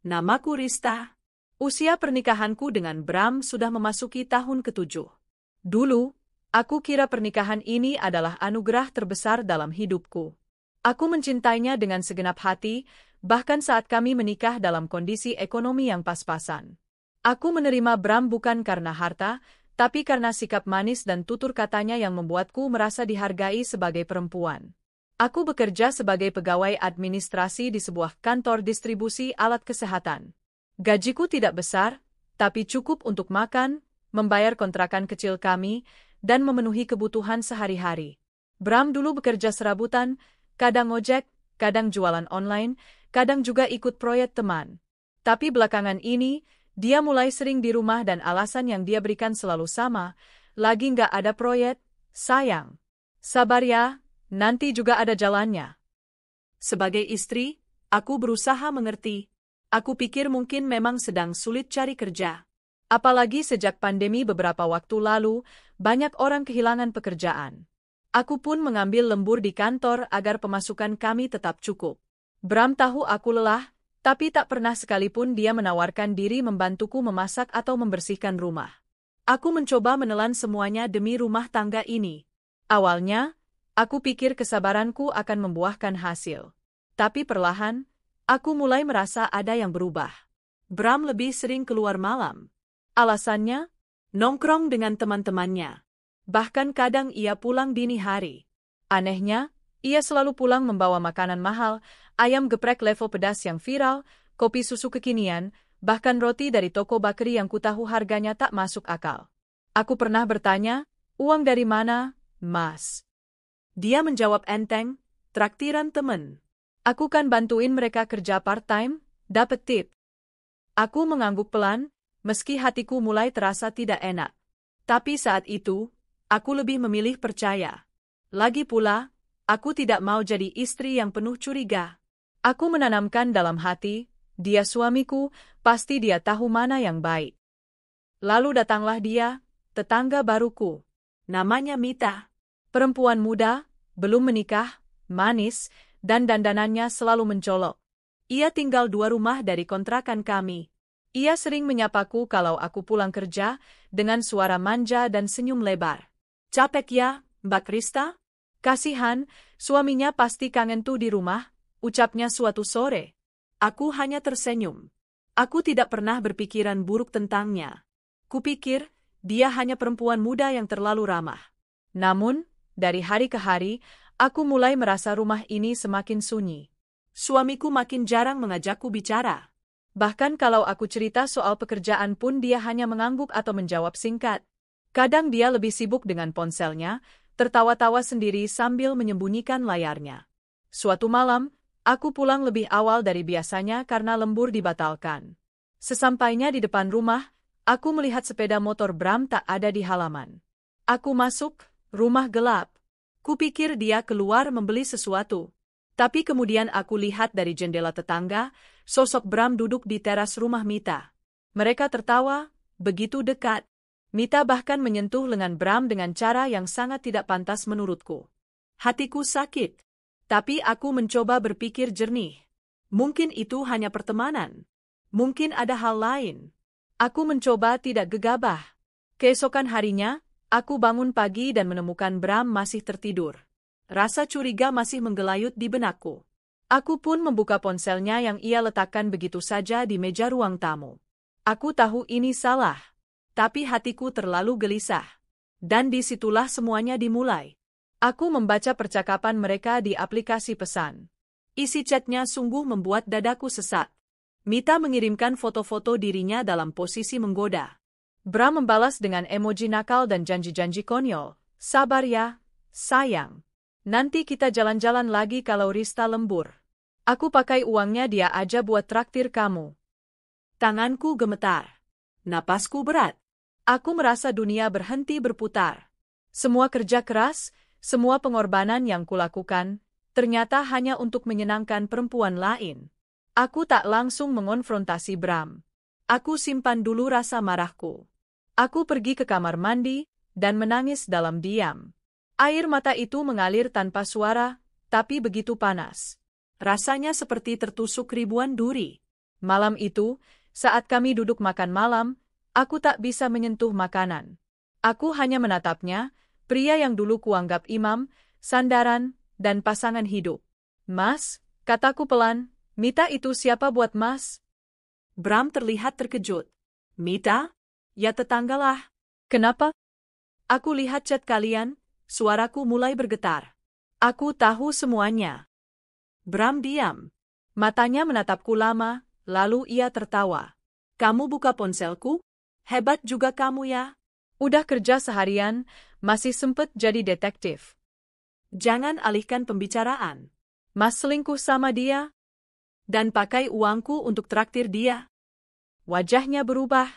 Namaku Rista. Usia pernikahanku dengan Bram sudah memasuki tahun ke-7. Dulu, aku kira pernikahan ini adalah anugerah terbesar dalam hidupku. Aku mencintainya dengan segenap hati, bahkan saat kami menikah dalam kondisi ekonomi yang pas-pasan. Aku menerima Bram bukan karena harta, tapi karena sikap manis dan tutur katanya yang membuatku merasa dihargai sebagai perempuan. Aku bekerja sebagai pegawai administrasi di sebuah kantor distribusi alat kesehatan. Gajiku tidak besar, tapi cukup untuk makan, membayar kontrakan kecil kami, dan memenuhi kebutuhan sehari-hari. Bram dulu bekerja serabutan, kadang ngojek, kadang jualan online, kadang juga ikut proyek teman. Tapi belakangan ini, dia mulai sering di rumah dan alasan yang dia berikan selalu sama, lagi nggak ada proyek, sayang. Sabar ya, nanti juga ada jalannya. Sebagai istri, aku berusaha mengerti. Aku pikir mungkin memang sedang sulit cari kerja. Apalagi sejak pandemi beberapa waktu lalu, banyak orang kehilangan pekerjaan. Aku pun mengambil lembur di kantor agar pemasukan kami tetap cukup. Bram tahu aku lelah, tapi tak pernah sekalipun dia menawarkan diri membantuku memasak atau membersihkan rumah. Aku mencoba menelan semuanya demi rumah tangga ini. Awalnya, aku pikir kesabaranku akan membuahkan hasil. Tapi perlahan, aku mulai merasa ada yang berubah. Bram lebih sering keluar malam. Alasannya, nongkrong dengan teman-temannya. Bahkan kadang ia pulang dini hari. Anehnya, ia selalu pulang membawa makanan mahal, ayam geprek level pedas yang viral, kopi susu kekinian, bahkan roti dari toko bakery yang kutahu harganya tak masuk akal. Aku pernah bertanya, uang dari mana, Mas? Dia menjawab enteng, traktiran temen. Aku kan bantuin mereka kerja part-time, dapet tip. Aku mengangguk pelan, meski hatiku mulai terasa tidak enak. Tapi saat itu, aku lebih memilih percaya. Lagi pula, aku tidak mau jadi istri yang penuh curiga. Aku menanamkan dalam hati, dia suamiku, pasti dia tahu mana yang baik. Lalu datanglah dia, tetangga baruku. Namanya Mita. Perempuan muda, belum menikah, manis, dan dandanannya selalu mencolok. Ia tinggal 2 rumah dari kontrakan kami. Ia sering menyapaku kalau aku pulang kerja, dengan suara manja dan senyum lebar. Capek ya, Mbak Rista? Kasihan, suaminya pasti kangen tuh di rumah, ucapnya suatu sore. Aku hanya tersenyum. Aku tidak pernah berpikiran buruk tentangnya. Kupikir, dia hanya perempuan muda yang terlalu ramah. Namun, dari hari ke hari, aku mulai merasa rumah ini semakin sunyi. Suamiku makin jarang mengajakku bicara. Bahkan kalau aku cerita soal pekerjaan pun dia hanya mengangguk atau menjawab singkat. Kadang dia lebih sibuk dengan ponselnya, tertawa-tawa sendiri sambil menyembunyikan layarnya. Suatu malam, aku pulang lebih awal dari biasanya karena lembur dibatalkan. Sesampainya di depan rumah, aku melihat sepeda motor Bram tak ada di halaman. Aku masuk, rumah gelap. Kupikir dia keluar membeli sesuatu. Tapi kemudian aku lihat dari jendela tetangga, sosok Bram duduk di teras rumah Mita. Mereka tertawa, begitu dekat. Mita bahkan menyentuh lengan Bram dengan cara yang sangat tidak pantas menurutku. Hatiku sakit. Tapi aku mencoba berpikir jernih. Mungkin itu hanya pertemanan. Mungkin ada hal lain. Aku mencoba tidak gegabah. Keesokan harinya, aku bangun pagi dan menemukan Bram masih tertidur. Rasa curiga masih menggelayut di benakku. Aku pun membuka ponselnya yang ia letakkan begitu saja di meja ruang tamu. Aku tahu ini salah, tapi hatiku terlalu gelisah. Dan disitulah semuanya dimulai. Aku membaca percakapan mereka di aplikasi pesan. Isi chatnya sungguh membuat dadaku sesak. Mita mengirimkan foto-foto dirinya dalam posisi menggoda. Bram membalas dengan emoji nakal dan janji-janji konyol. Sabar ya, sayang. Nanti kita jalan-jalan lagi kalau Rista lembur. Aku pakai uangnya dia aja buat traktir kamu. Tanganku gemetar. Napasku berat. Aku merasa dunia berhenti berputar. Semua kerja keras, semua pengorbanan yang kulakukan, ternyata hanya untuk menyenangkan perempuan lain. Aku tak langsung mengonfrontasi Bram. Aku simpan dulu rasa marahku. Aku pergi ke kamar mandi, dan menangis dalam diam. Air mata itu mengalir tanpa suara, tapi begitu panas. Rasanya seperti tertusuk ribuan duri. Malam itu, saat kami duduk makan malam, aku tak bisa menyentuh makanan. Aku hanya menatapnya, pria yang dulu kuanggap imam, sandaran, dan pasangan hidup. Mas, kataku pelan, Mita itu siapa buat Mas? Bram terlihat terkejut. Mita? Ya tetanggalah. Kenapa? Aku lihat chat kalian, suaraku mulai bergetar. Aku tahu semuanya. Bram diam. Matanya menatapku lama, lalu ia tertawa. Kamu buka ponselku? Hebat juga kamu ya. Udah kerja seharian, masih sempet jadi detektif. Jangan alihkan pembicaraan. Mas selingkuh sama dia? Dan pakai uangku untuk traktir dia? Wajahnya berubah.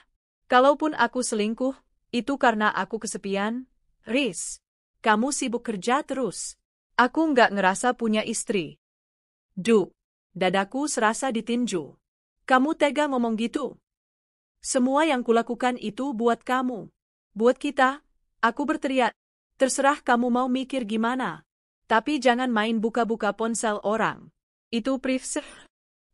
Kalaupun aku selingkuh, itu karena aku kesepian. Riz, kamu sibuk kerja terus. Aku nggak ngerasa punya istri. Duh, dadaku serasa ditinju. Kamu tega ngomong gitu? Semua yang kulakukan itu buat kamu. Buat kita, aku berteriak. Terserah kamu mau mikir gimana. Tapi jangan main buka-buka ponsel orang. Itu privacy.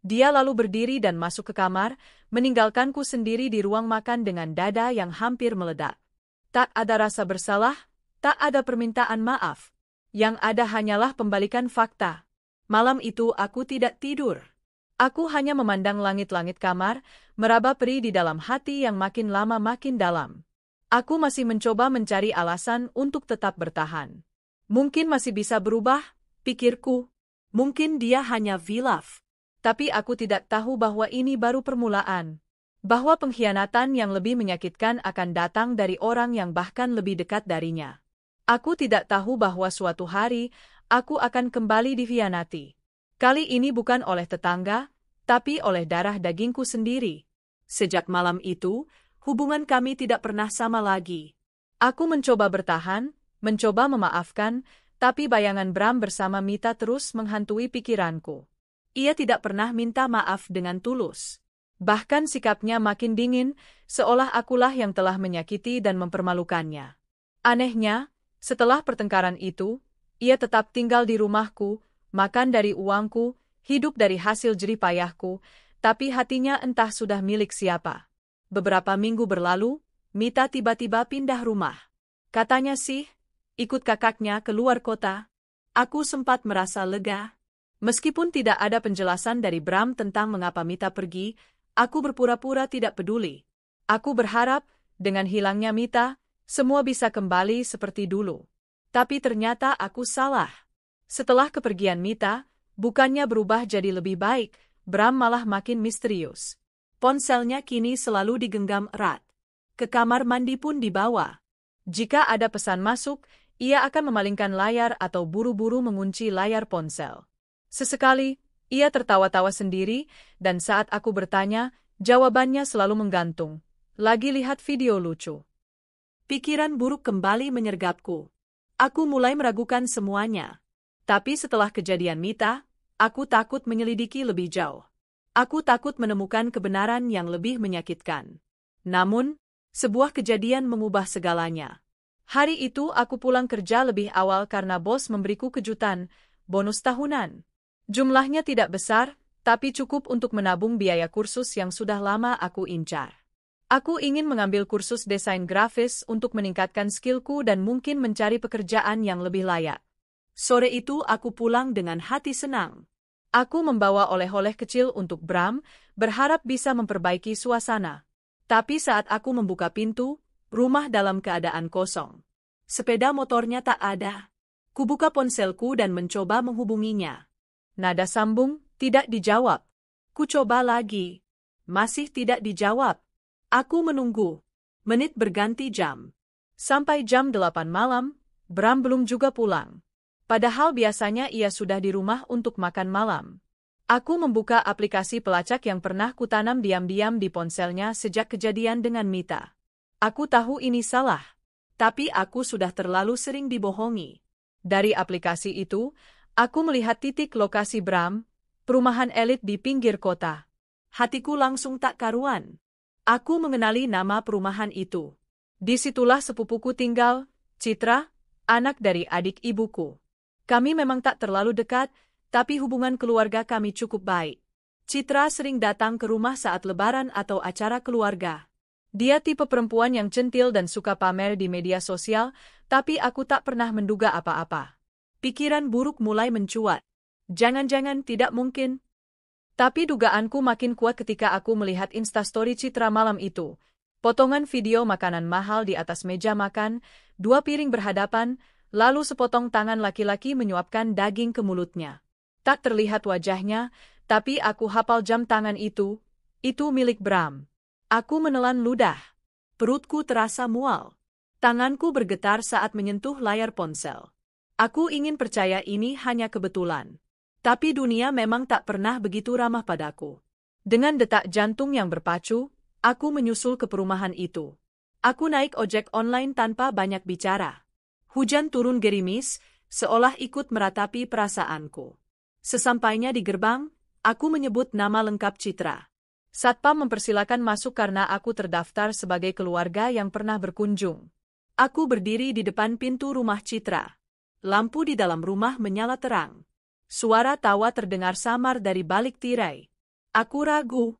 Dia lalu berdiri dan masuk ke kamar, meninggalkanku sendiri di ruang makan dengan dada yang hampir meledak. Tak ada rasa bersalah, tak ada permintaan maaf. Yang ada hanyalah pembalikan fakta. Malam itu aku tidak tidur. Aku hanya memandang langit-langit kamar, meraba perih di dalam hati yang makin lama makin dalam. Aku masih mencoba mencari alasan untuk tetap bertahan. Mungkin masih bisa berubah, pikirku. Mungkin dia hanya hilaf. Tapi aku tidak tahu bahwa ini baru permulaan. Bahwa pengkhianatan yang lebih menyakitkan akan datang dari orang yang bahkan lebih dekat darinya. Aku tidak tahu bahwa suatu hari, aku akan kembali dikhianati. Kali ini bukan oleh tetangga, tapi oleh darah dagingku sendiri. Sejak malam itu, hubungan kami tidak pernah sama lagi. Aku mencoba bertahan, mencoba memaafkan, tapi bayangan Bram bersama Mita terus menghantui pikiranku. Ia tidak pernah minta maaf dengan tulus. Bahkan sikapnya makin dingin, seolah akulah yang telah menyakiti dan mempermalukannya. Anehnya, setelah pertengkaran itu, ia tetap tinggal di rumahku, makan dari uangku, hidup dari hasil jerih payahku, tapi hatinya entah sudah milik siapa. Beberapa minggu berlalu, Mita tiba-tiba pindah rumah. Katanya sih, ikut kakaknya ke luar kota. Aku sempat merasa lega. Meskipun tidak ada penjelasan dari Bram tentang mengapa Mita pergi, aku berpura-pura tidak peduli. Aku berharap, dengan hilangnya Mita, semua bisa kembali seperti dulu. Tapi ternyata aku salah. Setelah kepergian Mita, bukannya berubah jadi lebih baik, Bram malah makin misterius. Ponselnya kini selalu digenggam erat. Ke kamar mandi pun dibawa. Jika ada pesan masuk, ia akan memalingkan layar atau buru-buru mengunci layar ponsel. Sesekali, ia tertawa-tawa sendiri, dan saat aku bertanya, jawabannya selalu menggantung. Lagi lihat video lucu. Pikiran buruk kembali menyergapku. Aku mulai meragukan semuanya. Tapi setelah kejadian Mita, aku takut menyelidiki lebih jauh. Aku takut menemukan kebenaran yang lebih menyakitkan. Namun, sebuah kejadian mengubah segalanya. Hari itu aku pulang kerja lebih awal karena bos memberiku kejutan, bonus tahunan. Jumlahnya tidak besar, tapi cukup untuk menabung biaya kursus yang sudah lama aku incar. Aku ingin mengambil kursus desain grafis untuk meningkatkan skillku dan mungkin mencari pekerjaan yang lebih layak. Sore itu aku pulang dengan hati senang. Aku membawa oleh-oleh kecil untuk Bram, berharap bisa memperbaiki suasana. Tapi saat aku membuka pintu, rumah dalam keadaan kosong. Sepeda motornya tak ada. Kubuka ponselku dan mencoba menghubunginya. Nada sambung, tidak dijawab. Ku coba lagi. Masih tidak dijawab. Aku menunggu. Menit berganti jam. Sampai jam 8 malam, Bram belum juga pulang. Padahal biasanya ia sudah di rumah untuk makan malam. Aku membuka aplikasi pelacak yang pernah kutanam diam-diam di ponselnya sejak kejadian dengan Mita. Aku tahu ini salah. Tapi aku sudah terlalu sering dibohongi. Dari aplikasi itu, aku melihat titik lokasi Bram, perumahan elit di pinggir kota. Hatiku langsung tak karuan. Aku mengenali nama perumahan itu. Disitulah sepupuku tinggal, Citra, anak dari adik ibuku. Kami memang tak terlalu dekat, tapi hubungan keluarga kami cukup baik. Citra sering datang ke rumah saat lebaran atau acara keluarga. Dia tipe perempuan yang centil dan suka pamer di media sosial, tapi aku tak pernah menduga apa-apa. Pikiran buruk mulai mencuat. Jangan-jangan tidak mungkin. Tapi dugaanku makin kuat ketika aku melihat instastory Citra malam itu. Potongan video makanan mahal di atas meja makan, 2 piring berhadapan, lalu sepotong tangan laki-laki menyuapkan daging ke mulutnya. Tak terlihat wajahnya, tapi aku hafal jam tangan itu milik Bram. Aku menelan ludah. Perutku terasa mual. Tanganku bergetar saat menyentuh layar ponsel. Aku ingin percaya ini hanya kebetulan. Tapi dunia memang tak pernah begitu ramah padaku. Dengan detak jantung yang berpacu, aku menyusul ke perumahan itu. Aku naik ojek online tanpa banyak bicara. Hujan turun gerimis, seolah ikut meratapi perasaanku. Sesampainya di gerbang, aku menyebut nama lengkap Citra. Satpam mempersilakan masuk karena aku terdaftar sebagai keluarga yang pernah berkunjung. Aku berdiri di depan pintu rumah Citra. Lampu di dalam rumah menyala terang. Suara tawa terdengar samar dari balik tirai. Aku ragu.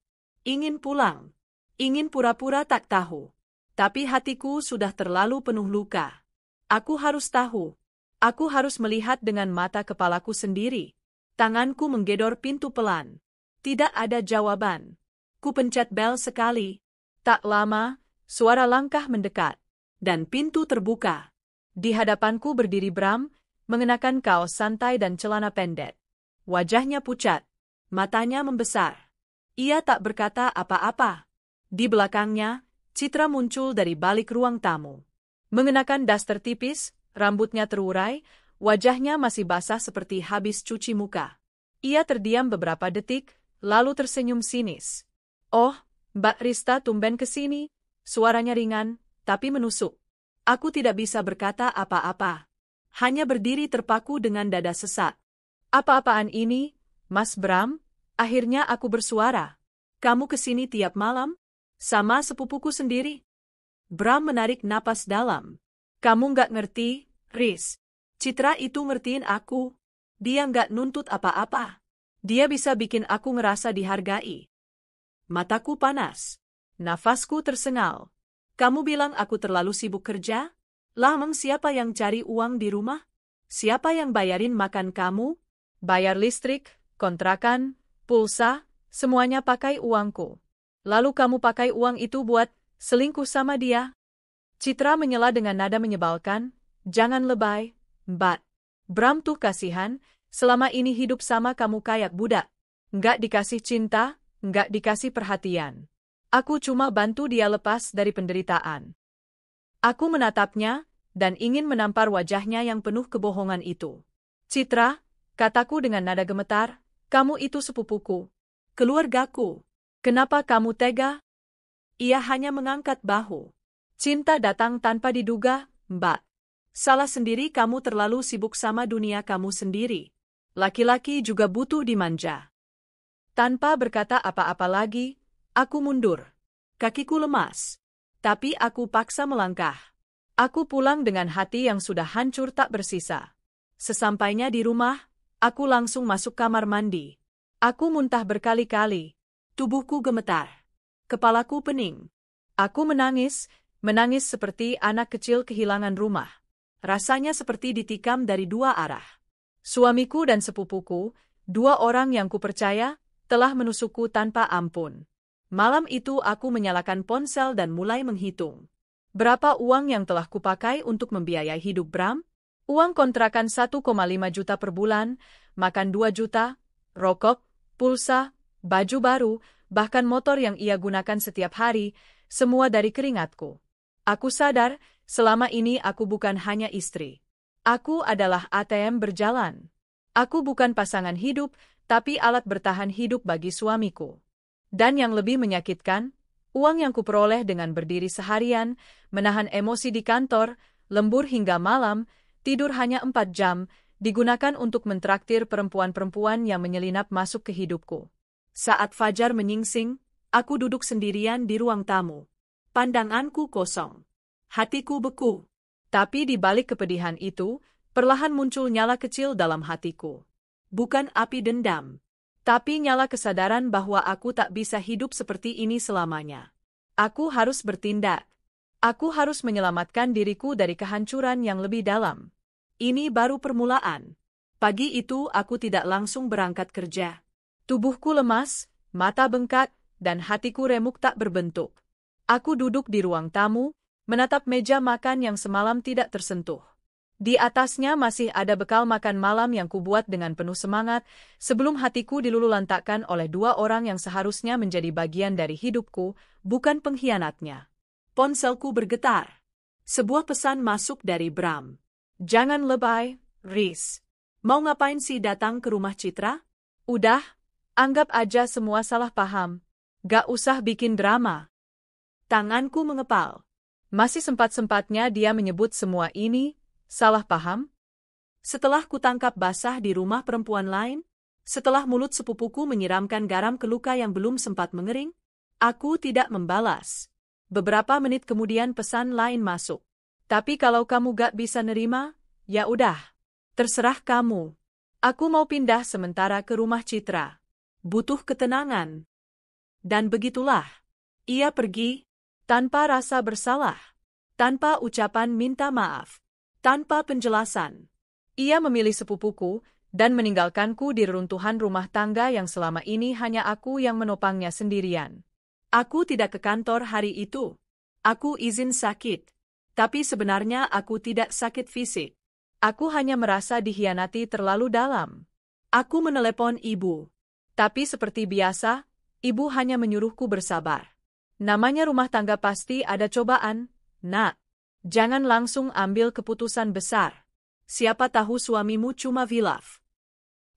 Ingin pulang. Ingin pura-pura tak tahu. Tapi hatiku sudah terlalu penuh luka. Aku harus tahu. Aku harus melihat dengan mata kepalaku sendiri. Tanganku menggedor pintu pelan. Tidak ada jawaban. Ku pencet bel sekali. Tak lama, suara langkah mendekat. Dan pintu terbuka. Di hadapanku berdiri Bram, mengenakan kaos santai dan celana pendek. Wajahnya pucat. Matanya membesar. Ia tak berkata apa-apa. Di belakangnya, Citra muncul dari balik ruang tamu. Mengenakan daster tipis, rambutnya terurai, wajahnya masih basah seperti habis cuci muka. Ia terdiam beberapa detik, lalu tersenyum sinis. "Oh, Mbak Rista tumben ke sini." Suaranya ringan, tapi menusuk. Aku tidak bisa berkata apa-apa. Hanya berdiri terpaku dengan dada sesak. "Apa-apaan ini, Mas Bram?" Akhirnya aku bersuara. "Kamu ke sini tiap malam? Sama sepupuku sendiri?" Bram menarik napas dalam. "Kamu nggak ngerti, Riz. Citra itu ngertiin aku. Dia nggak nuntut apa-apa. Dia bisa bikin aku ngerasa dihargai." Mataku panas. Nafasku tersengal. "Kamu bilang aku terlalu sibuk kerja? Lamang siapa yang cari uang di rumah? Siapa yang bayarin makan kamu? Bayar listrik, kontrakan, pulsa, semuanya pakai uangku. Lalu kamu pakai uang itu buat selingkuh sama dia?" Citra menyela dengan nada menyebalkan. "Jangan lebay, Mbak. Bram tuh kasihan, selama ini hidup sama kamu kayak budak. Nggak dikasih cinta, nggak dikasih perhatian. Aku cuma bantu dia lepas dari penderitaan." Aku menatapnya, dan ingin menampar wajahnya yang penuh kebohongan itu. "Citra," kataku dengan nada gemetar, "kamu itu sepupuku. Keluargaku. Kenapa kamu tega?" Ia hanya mengangkat bahu. "Cinta datang tanpa diduga, Mbak. Salah sendiri kamu terlalu sibuk sama dunia kamu sendiri. Laki-laki juga butuh dimanja." Tanpa berkata apa-apa lagi, aku mundur. Kakiku lemas. Tapi aku paksa melangkah. Aku pulang dengan hati yang sudah hancur tak bersisa. Sesampainya di rumah, aku langsung masuk kamar mandi. Aku muntah berkali-kali. Tubuhku gemetar. Kepalaku pening. Aku menangis seperti anak kecil kehilangan rumah. Rasanya seperti ditikam dari 2 arah. Suamiku dan sepupuku, 2 orang yang kupercaya, telah menusukku tanpa ampun. Malam itu aku menyalakan ponsel dan mulai menghitung. Berapa uang yang telah kupakai untuk membiayai hidup Bram? Uang kontrakan 1,5 juta per bulan, makan 2 juta, rokok, pulsa, baju baru, bahkan motor yang ia gunakan setiap hari, semua dari keringatku. Aku sadar, selama ini aku bukan hanya istri. Aku adalah ATM berjalan. Aku bukan pasangan hidup, tapi alat bertahan hidup bagi suamiku. Dan yang lebih menyakitkan, uang yang kuperoleh dengan berdiri seharian, menahan emosi di kantor, lembur hingga malam, tidur hanya 4 jam, digunakan untuk mentraktir perempuan-perempuan yang menyelinap masuk ke hidupku. Saat fajar menyingsing, aku duduk sendirian di ruang tamu. Pandanganku kosong. Hatiku beku. Tapi di balik kepedihan itu, perlahan muncul nyala kecil dalam hatiku. Bukan api dendam. Tapi nyala kesadaran bahwa aku tak bisa hidup seperti ini selamanya. Aku harus bertindak. Aku harus menyelamatkan diriku dari kehancuran yang lebih dalam. Ini baru permulaan. Pagi itu aku tidak langsung berangkat kerja. Tubuhku lemas, mata bengkak, dan hatiku remuk tak berbentuk. Aku duduk di ruang tamu, menatap meja makan yang semalam tidak tersentuh. Di atasnya masih ada bekal makan malam yang kubuat dengan penuh semangat, sebelum hatiku dilululantakkan oleh dua orang yang seharusnya menjadi bagian dari hidupku, bukan pengkhianatnya. Ponselku bergetar. Sebuah pesan masuk dari Bram. Jangan lebay, Riz. Mau ngapain sih datang ke rumah Citra? Udah, anggap aja semua salah paham. Gak usah bikin drama. Tanganku mengepal. Masih sempat-sempatnya dia menyebut semua ini salah paham? Setelah kutangkap basah di rumah perempuan lain, setelah mulut sepupuku menyiramkan garam ke luka yang belum sempat mengering, aku tidak membalas. Beberapa menit kemudian pesan lain masuk. Tapi kalau kamu gak bisa nerima, ya udah. Terserah kamu. Aku mau pindah sementara ke rumah Citra. Butuh ketenangan. Dan begitulah. Ia pergi, tanpa rasa bersalah, tanpa ucapan minta maaf. Tanpa penjelasan, ia memilih sepupuku dan meninggalkanku di reruntuhan rumah tangga yang selama ini hanya aku yang menopangnya sendirian. Aku tidak ke kantor hari itu. Aku izin sakit. Tapi sebenarnya aku tidak sakit fisik. Aku hanya merasa dikhianati terlalu dalam. Aku menelepon ibu. Tapi seperti biasa, ibu hanya menyuruhku bersabar. Namanya rumah tangga pasti ada cobaan, Nak. Jangan langsung ambil keputusan besar. Siapa tahu suamimu cuma hilaf.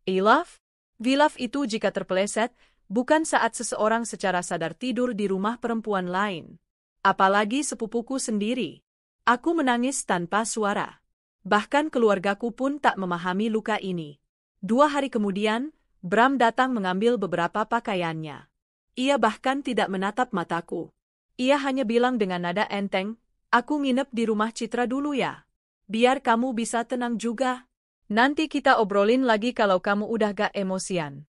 Hilaf? Hilaf itu jika terpeleset, bukan saat seseorang secara sadar tidur di rumah perempuan lain. Apalagi sepupuku sendiri. Aku menangis tanpa suara. Bahkan keluargaku pun tak memahami luka ini. 2 hari kemudian, Bram datang mengambil beberapa pakaiannya. Ia bahkan tidak menatap mataku. Ia hanya bilang dengan nada enteng, aku nginep di rumah Citra dulu ya. Biar kamu bisa tenang juga. Nanti kita obrolin lagi kalau kamu udah gak emosian.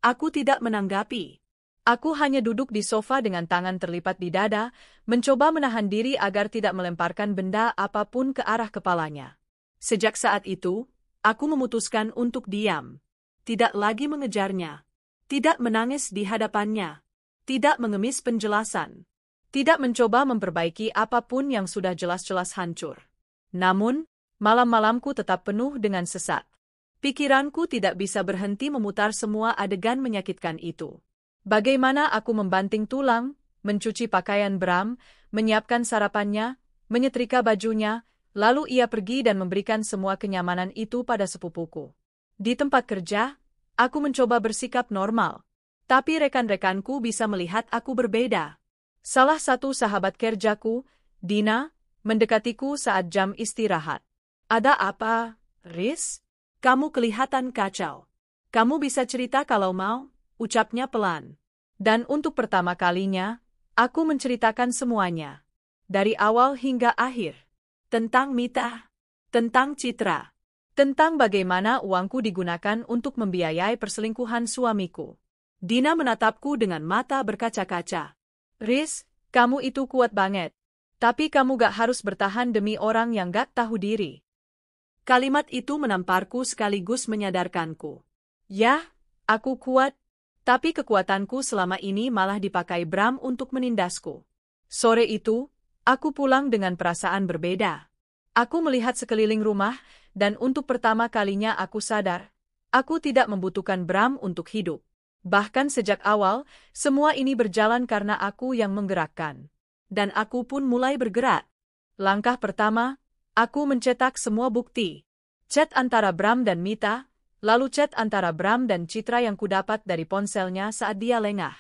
Aku tidak menanggapi. Aku hanya duduk di sofa dengan tangan terlipat di dada, mencoba menahan diri agar tidak melemparkan benda apapun ke arah kepalanya. Sejak saat itu, aku memutuskan untuk diam. Tidak lagi mengejarnya. Tidak menangis di hadapannya. Tidak mengemis penjelasan. Tidak mencoba memperbaiki apapun yang sudah jelas-jelas hancur. Namun, malam-malamku tetap penuh dengan sesak. Pikiranku tidak bisa berhenti memutar semua adegan menyakitkan itu. Bagaimana aku membanting tulang, mencuci pakaian Bram, menyiapkan sarapannya, menyetrika bajunya, lalu ia pergi dan memberikan semua kenyamanan itu pada sepupuku. Di tempat kerja, aku mencoba bersikap normal. Tapi rekan-rekanku bisa melihat aku berbeda. Salah satu sahabat kerjaku, Dina, mendekatiku saat jam istirahat. Ada apa, Riz? Kamu kelihatan kacau. Kamu bisa cerita kalau mau, ucapnya pelan. Dan untuk pertama kalinya, aku menceritakan semuanya. Dari awal hingga akhir. Tentang Mita. Tentang Citra. Tentang bagaimana uangku digunakan untuk membiayai perselingkuhan suamiku. Dina menatapku dengan mata berkaca-kaca. Riz, kamu itu kuat banget. Tapi kamu gak harus bertahan demi orang yang gak tahu diri. Kalimat itu menamparku sekaligus menyadarkanku. Ya, aku kuat, tapi kekuatanku selama ini malah dipakai Bram untuk menindasku. Sore itu, aku pulang dengan perasaan berbeda. Aku melihat sekeliling rumah, dan untuk pertama kalinya aku sadar, aku tidak membutuhkan Bram untuk hidup. Bahkan sejak awal, semua ini berjalan karena aku yang menggerakkan. Dan aku pun mulai bergerak. Langkah pertama, aku mencetak semua bukti. Chat antara Bram dan Mita, lalu chat antara Bram dan Citra yang kudapat dari ponselnya saat dia lengah.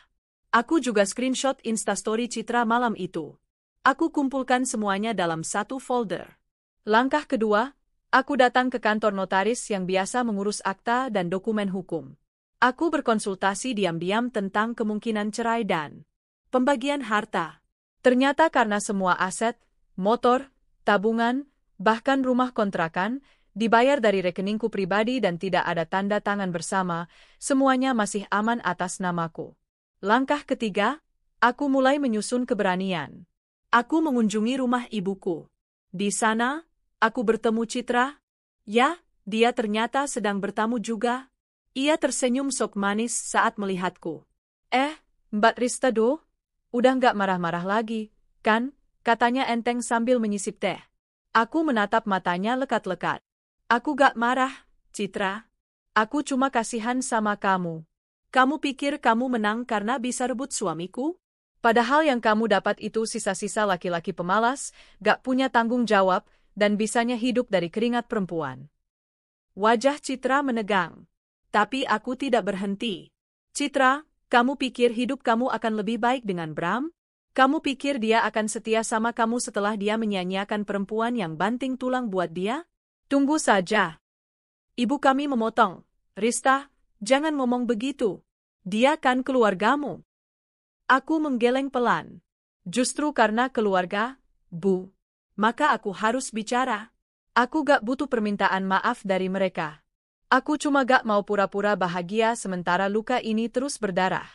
Aku juga screenshot Instastory Citra malam itu. Aku kumpulkan semuanya dalam satu folder. Langkah kedua, aku datang ke kantor notaris yang biasa mengurus akta dan dokumen hukum. Aku berkonsultasi diam-diam tentang kemungkinan cerai dan pembagian harta. Ternyata karena semua aset, motor, tabungan, bahkan rumah kontrakan, dibayar dari rekeningku pribadi dan tidak ada tanda tangan bersama, semuanya masih aman atas namaku. Langkah ketiga, aku mulai menyusun keberanian. Aku mengunjungi rumah ibuku. Di sana, aku bertemu Citra. Ya, dia ternyata sedang bertamu juga. Ia tersenyum sok manis saat melihatku. Mbak Rista do, udah nggak marah-marah lagi, kan? Katanya enteng sambil menyisip teh. Aku menatap matanya lekat-lekat. Aku gak marah, Citra. Aku cuma kasihan sama kamu. Kamu pikir kamu menang karena bisa rebut suamiku? Padahal yang kamu dapat itu sisa-sisa laki-laki pemalas, gak punya tanggung jawab, dan bisanya hidup dari keringat perempuan. Wajah Citra menegang. Tapi aku tidak berhenti. Citra, kamu pikir hidup kamu akan lebih baik dengan Bram? Kamu pikir dia akan setia sama kamu setelah dia menyia-nyiakan perempuan yang banting tulang buat dia? Tunggu saja. Ibu kami memotong. Rista, jangan ngomong begitu. Dia kan keluargamu. Aku menggeleng pelan. Justru karena keluarga, Bu. Maka aku harus bicara. Aku gak butuh permintaan maaf dari mereka. Aku cuma gak mau pura-pura bahagia sementara luka ini terus berdarah.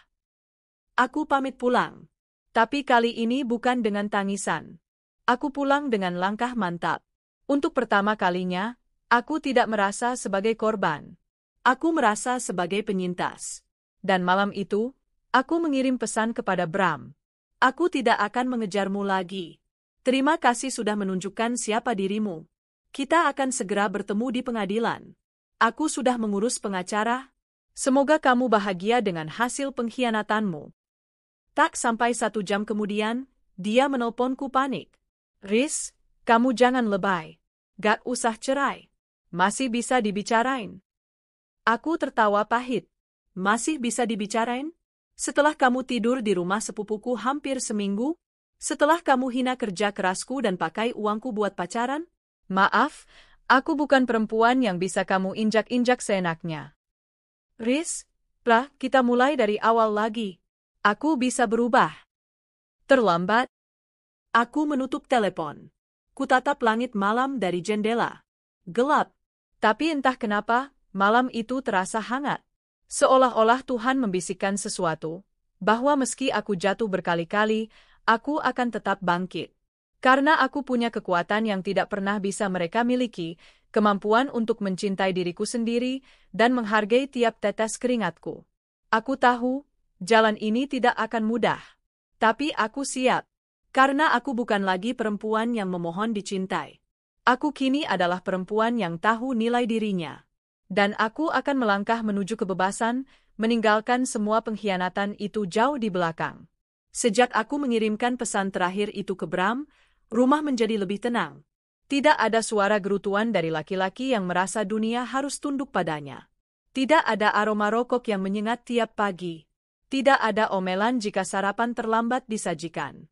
Aku pamit pulang. Tapi kali ini bukan dengan tangisan. Aku pulang dengan langkah mantap. Untuk pertama kalinya, aku tidak merasa sebagai korban. Aku merasa sebagai penyintas. Dan malam itu, aku mengirim pesan kepada Bram. Aku tidak akan mengejarmu lagi. Terima kasih sudah menunjukkan siapa dirimu. Kita akan segera bertemu di pengadilan. Aku sudah mengurus pengacara. Semoga kamu bahagia dengan hasil pengkhianatanmu. Tak sampai 1 jam kemudian, dia menelponku panik. Riz, kamu jangan lebay. Gak usah cerai. Masih bisa dibicarain. Aku tertawa pahit. Masih bisa dibicarain? Setelah kamu tidur di rumah sepupuku hampir seminggu? Setelah kamu hina kerja kerasku dan pakai uangku buat pacaran? Maaf, aku bukan perempuan yang bisa kamu injak-injak seenaknya. Riz, kita mulai dari awal lagi. Aku bisa berubah. Terlambat. Aku menutup telepon. Kutatap langit malam dari jendela. Gelap. Tapi entah kenapa, malam itu terasa hangat. Seolah-olah Tuhan membisikkan sesuatu, bahwa meski aku jatuh berkali-kali, aku akan tetap bangkit. Karena aku punya kekuatan yang tidak pernah bisa mereka miliki, kemampuan untuk mencintai diriku sendiri, dan menghargai tiap tetes keringatku. Aku tahu, jalan ini tidak akan mudah. Tapi aku siap. Karena aku bukan lagi perempuan yang memohon dicintai. Aku kini adalah perempuan yang tahu nilai dirinya. Dan aku akan melangkah menuju kebebasan, meninggalkan semua pengkhianatan itu jauh di belakang. Sejak aku mengirimkan pesan terakhir itu ke Bram, rumah menjadi lebih tenang. Tidak ada suara gerutuan dari laki-laki yang merasa dunia harus tunduk padanya. Tidak ada aroma rokok yang menyengat tiap pagi. Tidak ada omelan jika sarapan terlambat disajikan.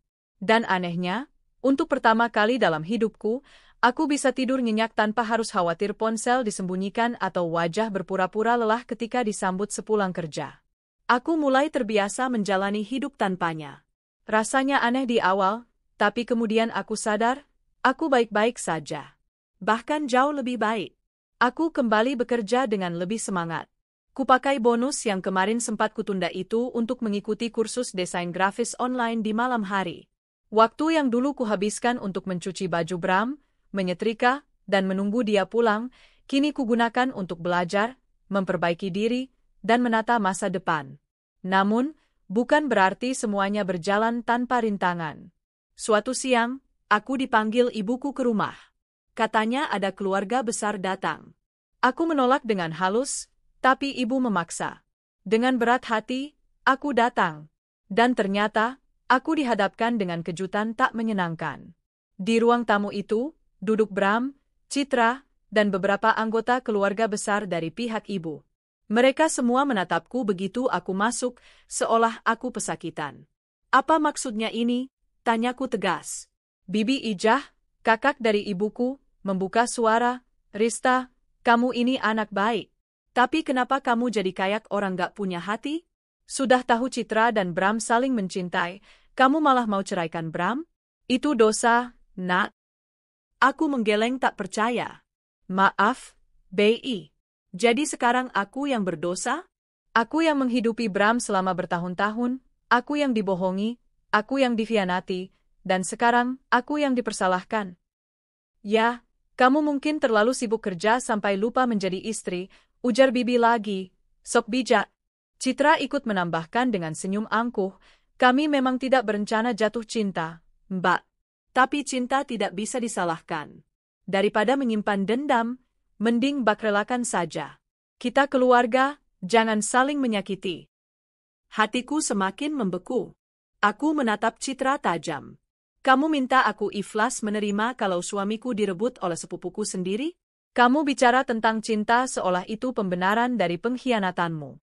Dan anehnya, untuk pertama kali dalam hidupku, aku bisa tidur nyenyak tanpa harus khawatir ponsel disembunyikan atau wajah berpura-pura lelah ketika disambut sepulang kerja. Aku mulai terbiasa menjalani hidup tanpanya. Rasanya aneh di awal, tapi kemudian aku sadar, aku baik-baik saja. Bahkan jauh lebih baik. Aku kembali bekerja dengan lebih semangat. Kupakai bonus yang kemarin sempat kutunda itu untuk mengikuti kursus desain grafis online di malam hari. Waktu yang dulu kuhabiskan untuk mencuci baju Bram, menyetrika, dan menunggu dia pulang, kini kugunakan untuk belajar, memperbaiki diri, dan menata masa depan. Namun, bukan berarti semuanya berjalan tanpa rintangan. Suatu siang, aku dipanggil ibuku ke rumah. Katanya ada keluarga besar datang. Aku menolak dengan halus, tapi ibu memaksa. Dengan berat hati, aku datang. Dan ternyata, aku dihadapkan dengan kejutan tak menyenangkan. Di ruang tamu itu, duduk Bram, Citra, dan beberapa anggota keluarga besar dari pihak ibu. Mereka semua menatapku begitu aku masuk, seolah aku pesakitan. Apa maksudnya ini? Tanyaku tegas. Bibi Ijah, kakak dari ibuku, membuka suara. Rista, kamu ini anak baik. Tapi kenapa kamu jadi kayak orang gak punya hati? Sudah tahu Citra dan Bram saling mencintai, kamu malah mau ceraikan Bram? Itu dosa, Nak. Aku menggeleng tak percaya. Maaf, Bi. Jadi sekarang aku yang berdosa? Aku yang menghidupi Bram selama bertahun-tahun, aku yang dibohongi, aku yang dikhianati, dan sekarang aku yang dipersalahkan. Ya, kamu mungkin terlalu sibuk kerja sampai lupa menjadi istri, ujar Bibi lagi. Sok bijak. Citra ikut menambahkan dengan senyum angkuh, kami memang tidak berencana jatuh cinta, Mbak. Tapi cinta tidak bisa disalahkan. Daripada menyimpan dendam, mending bakrelakan saja. Kita keluarga, jangan saling menyakiti. Hatiku semakin membeku. Aku menatap Citra tajam. Kamu minta aku ikhlas menerima kalau suamiku direbut oleh sepupuku sendiri? Kamu bicara tentang cinta seolah itu pembenaran dari pengkhianatanmu.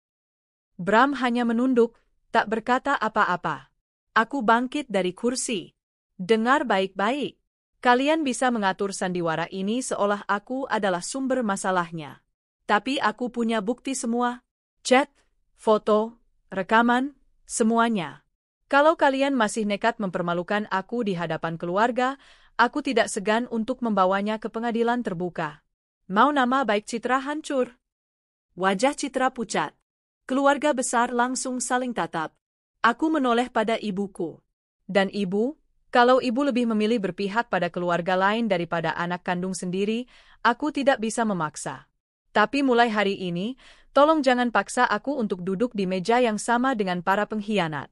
Bram hanya menunduk, tak berkata apa-apa. Aku bangkit dari kursi. Dengar baik-baik. Kalian bisa mengatur sandiwara ini seolah aku adalah sumber masalahnya. Tapi aku punya bukti semua. Chat, foto, rekaman, semuanya. Kalau kalian masih nekat mempermalukan aku di hadapan keluarga, aku tidak segan untuk membawanya ke pengadilan terbuka. Mau nama baik Citra hancur? Wajah Citra pucat. Keluarga besar langsung saling tatap. Aku menoleh pada ibuku. Dan ibu? Kalau ibu lebih memilih berpihak pada keluarga lain daripada anak kandung sendiri, aku tidak bisa memaksa. Tapi mulai hari ini, tolong jangan paksa aku untuk duduk di meja yang sama dengan para pengkhianat.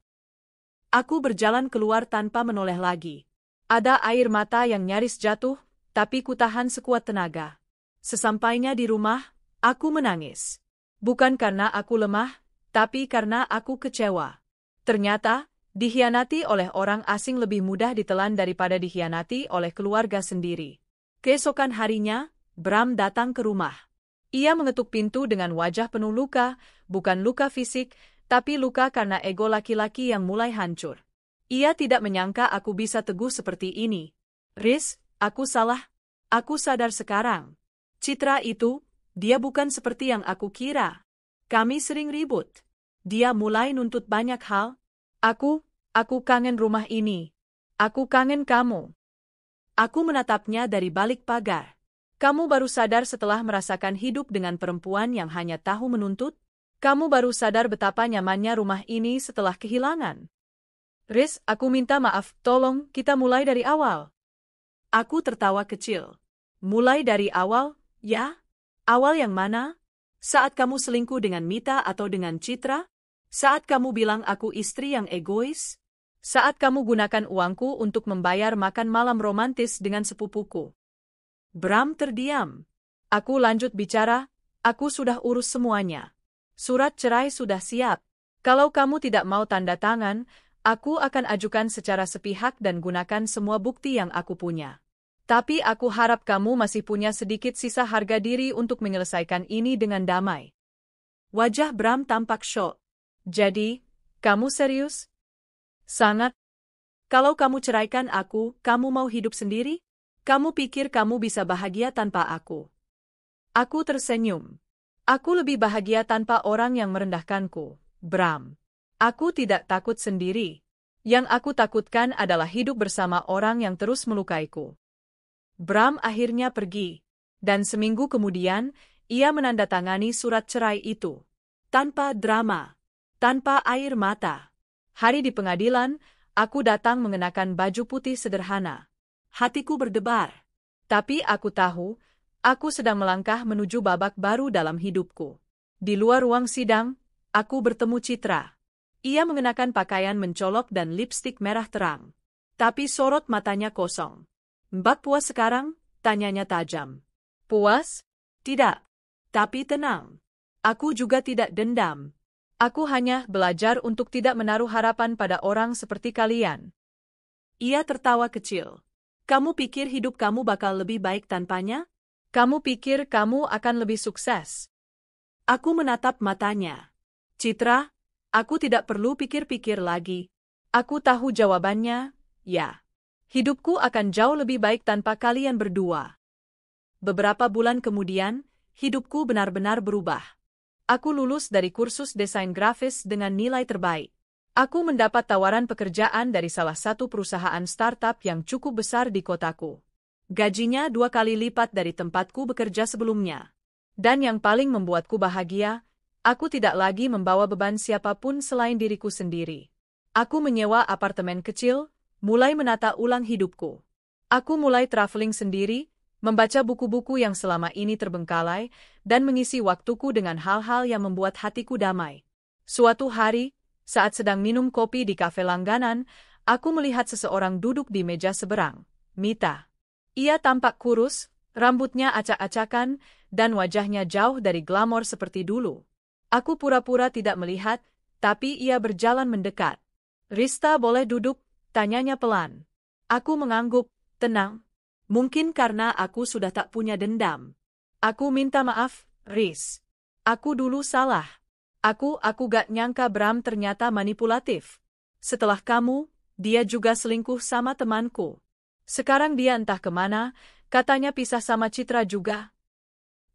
Aku berjalan keluar tanpa menoleh lagi. Ada air mata yang nyaris jatuh, tapi kutahan sekuat tenaga. Sesampainya di rumah, aku menangis. Bukan karena aku lemah, tapi karena aku kecewa. Ternyata, dikhianati oleh orang asing lebih mudah ditelan daripada dikhianati oleh keluarga sendiri. Keesokan harinya, Bram datang ke rumah. Ia mengetuk pintu dengan wajah penuh luka, bukan luka fisik, tapi luka karena ego laki-laki yang mulai hancur. Ia tidak menyangka aku bisa teguh seperti ini. Riz, aku salah. Aku sadar sekarang. Citra itu, dia bukan seperti yang aku kira. Kami sering ribut. Dia mulai nuntut banyak hal. Aku kangen rumah ini. Aku kangen kamu. Aku menatapnya dari balik pagar. Kamu baru sadar setelah merasakan hidup dengan perempuan yang hanya tahu menuntut? Kamu baru sadar betapa nyamannya rumah ini setelah kehilangan? Riz, aku minta maaf, tolong kita mulai dari awal. Aku tertawa kecil. Mulai dari awal, ya? Awal yang mana? Saat kamu selingkuh dengan Mita atau dengan Citra? Saat kamu bilang aku istri yang egois? Saat kamu gunakan uangku untuk membayar makan malam romantis dengan sepupuku? Bram terdiam. Aku lanjut bicara, aku sudah urus semuanya. Surat cerai sudah siap. Kalau kamu tidak mau tanda tangan, aku akan ajukan secara sepihak dan gunakan semua bukti yang aku punya. Tapi aku harap kamu masih punya sedikit sisa harga diri untuk menyelesaikan ini dengan damai. Wajah Bram tampak syok. Jadi, kamu serius? Sangat. Kalau kamu ceraikan aku, kamu mau hidup sendiri? Kamu pikir kamu bisa bahagia tanpa aku? Aku tersenyum. Aku lebih bahagia tanpa orang yang merendahkanku, Bram. Aku tidak takut sendiri. Yang aku takutkan adalah hidup bersama orang yang terus melukaiku. Bram akhirnya pergi. Dan seminggu kemudian, ia menandatangani surat cerai itu. Tanpa drama. Tanpa air mata. Hari di pengadilan, aku datang mengenakan baju putih sederhana. Hatiku berdebar. Tapi aku tahu, aku sedang melangkah menuju babak baru dalam hidupku. Di luar ruang sidang, aku bertemu Citra. Ia mengenakan pakaian mencolok dan lipstik merah terang. Tapi sorot matanya kosong. Mbak puas sekarang? Tanyanya tajam. Puas? Tidak. Tapi tenang. Aku juga tidak dendam. Aku hanya belajar untuk tidak menaruh harapan pada orang seperti kalian. Ia tertawa kecil. Kamu pikir hidup kamu bakal lebih baik tanpanya? Kamu pikir kamu akan lebih sukses? Aku menatap matanya. Citra, aku tidak perlu pikir-pikir lagi. Aku tahu jawabannya, ya. Hidupku akan jauh lebih baik tanpa kalian berdua. Beberapa bulan kemudian, hidupku benar-benar berubah. Aku lulus dari kursus desain grafis dengan nilai terbaik. Aku mendapat tawaran pekerjaan dari salah satu perusahaan startup yang cukup besar di kotaku. Gajinya 2 kali lipat dari tempatku bekerja sebelumnya. Dan yang paling membuatku bahagia, aku tidak lagi membawa beban siapapun selain diriku sendiri. Aku menyewa apartemen kecil, mulai menata ulang hidupku. Aku mulai traveling sendiri, membaca buku-buku yang selama ini terbengkalai, dan mengisi waktuku dengan hal-hal yang membuat hatiku damai. Suatu hari, saat sedang minum kopi di kafe langganan, aku melihat seseorang duduk di meja seberang, Mita. Ia tampak kurus, rambutnya acak-acakan, dan wajahnya jauh dari glamor seperti dulu. Aku pura-pura tidak melihat, tapi ia berjalan mendekat. "Rista, boleh duduk?" tanyanya pelan. Aku mengangguk, tenang. Mungkin karena aku sudah tak punya dendam. "Aku minta maaf, Riz. Aku dulu salah. Aku gak nyangka Bram ternyata manipulatif. Setelah kamu, dia juga selingkuh sama temanku. Sekarang dia entah kemana, katanya pisah sama Citra juga."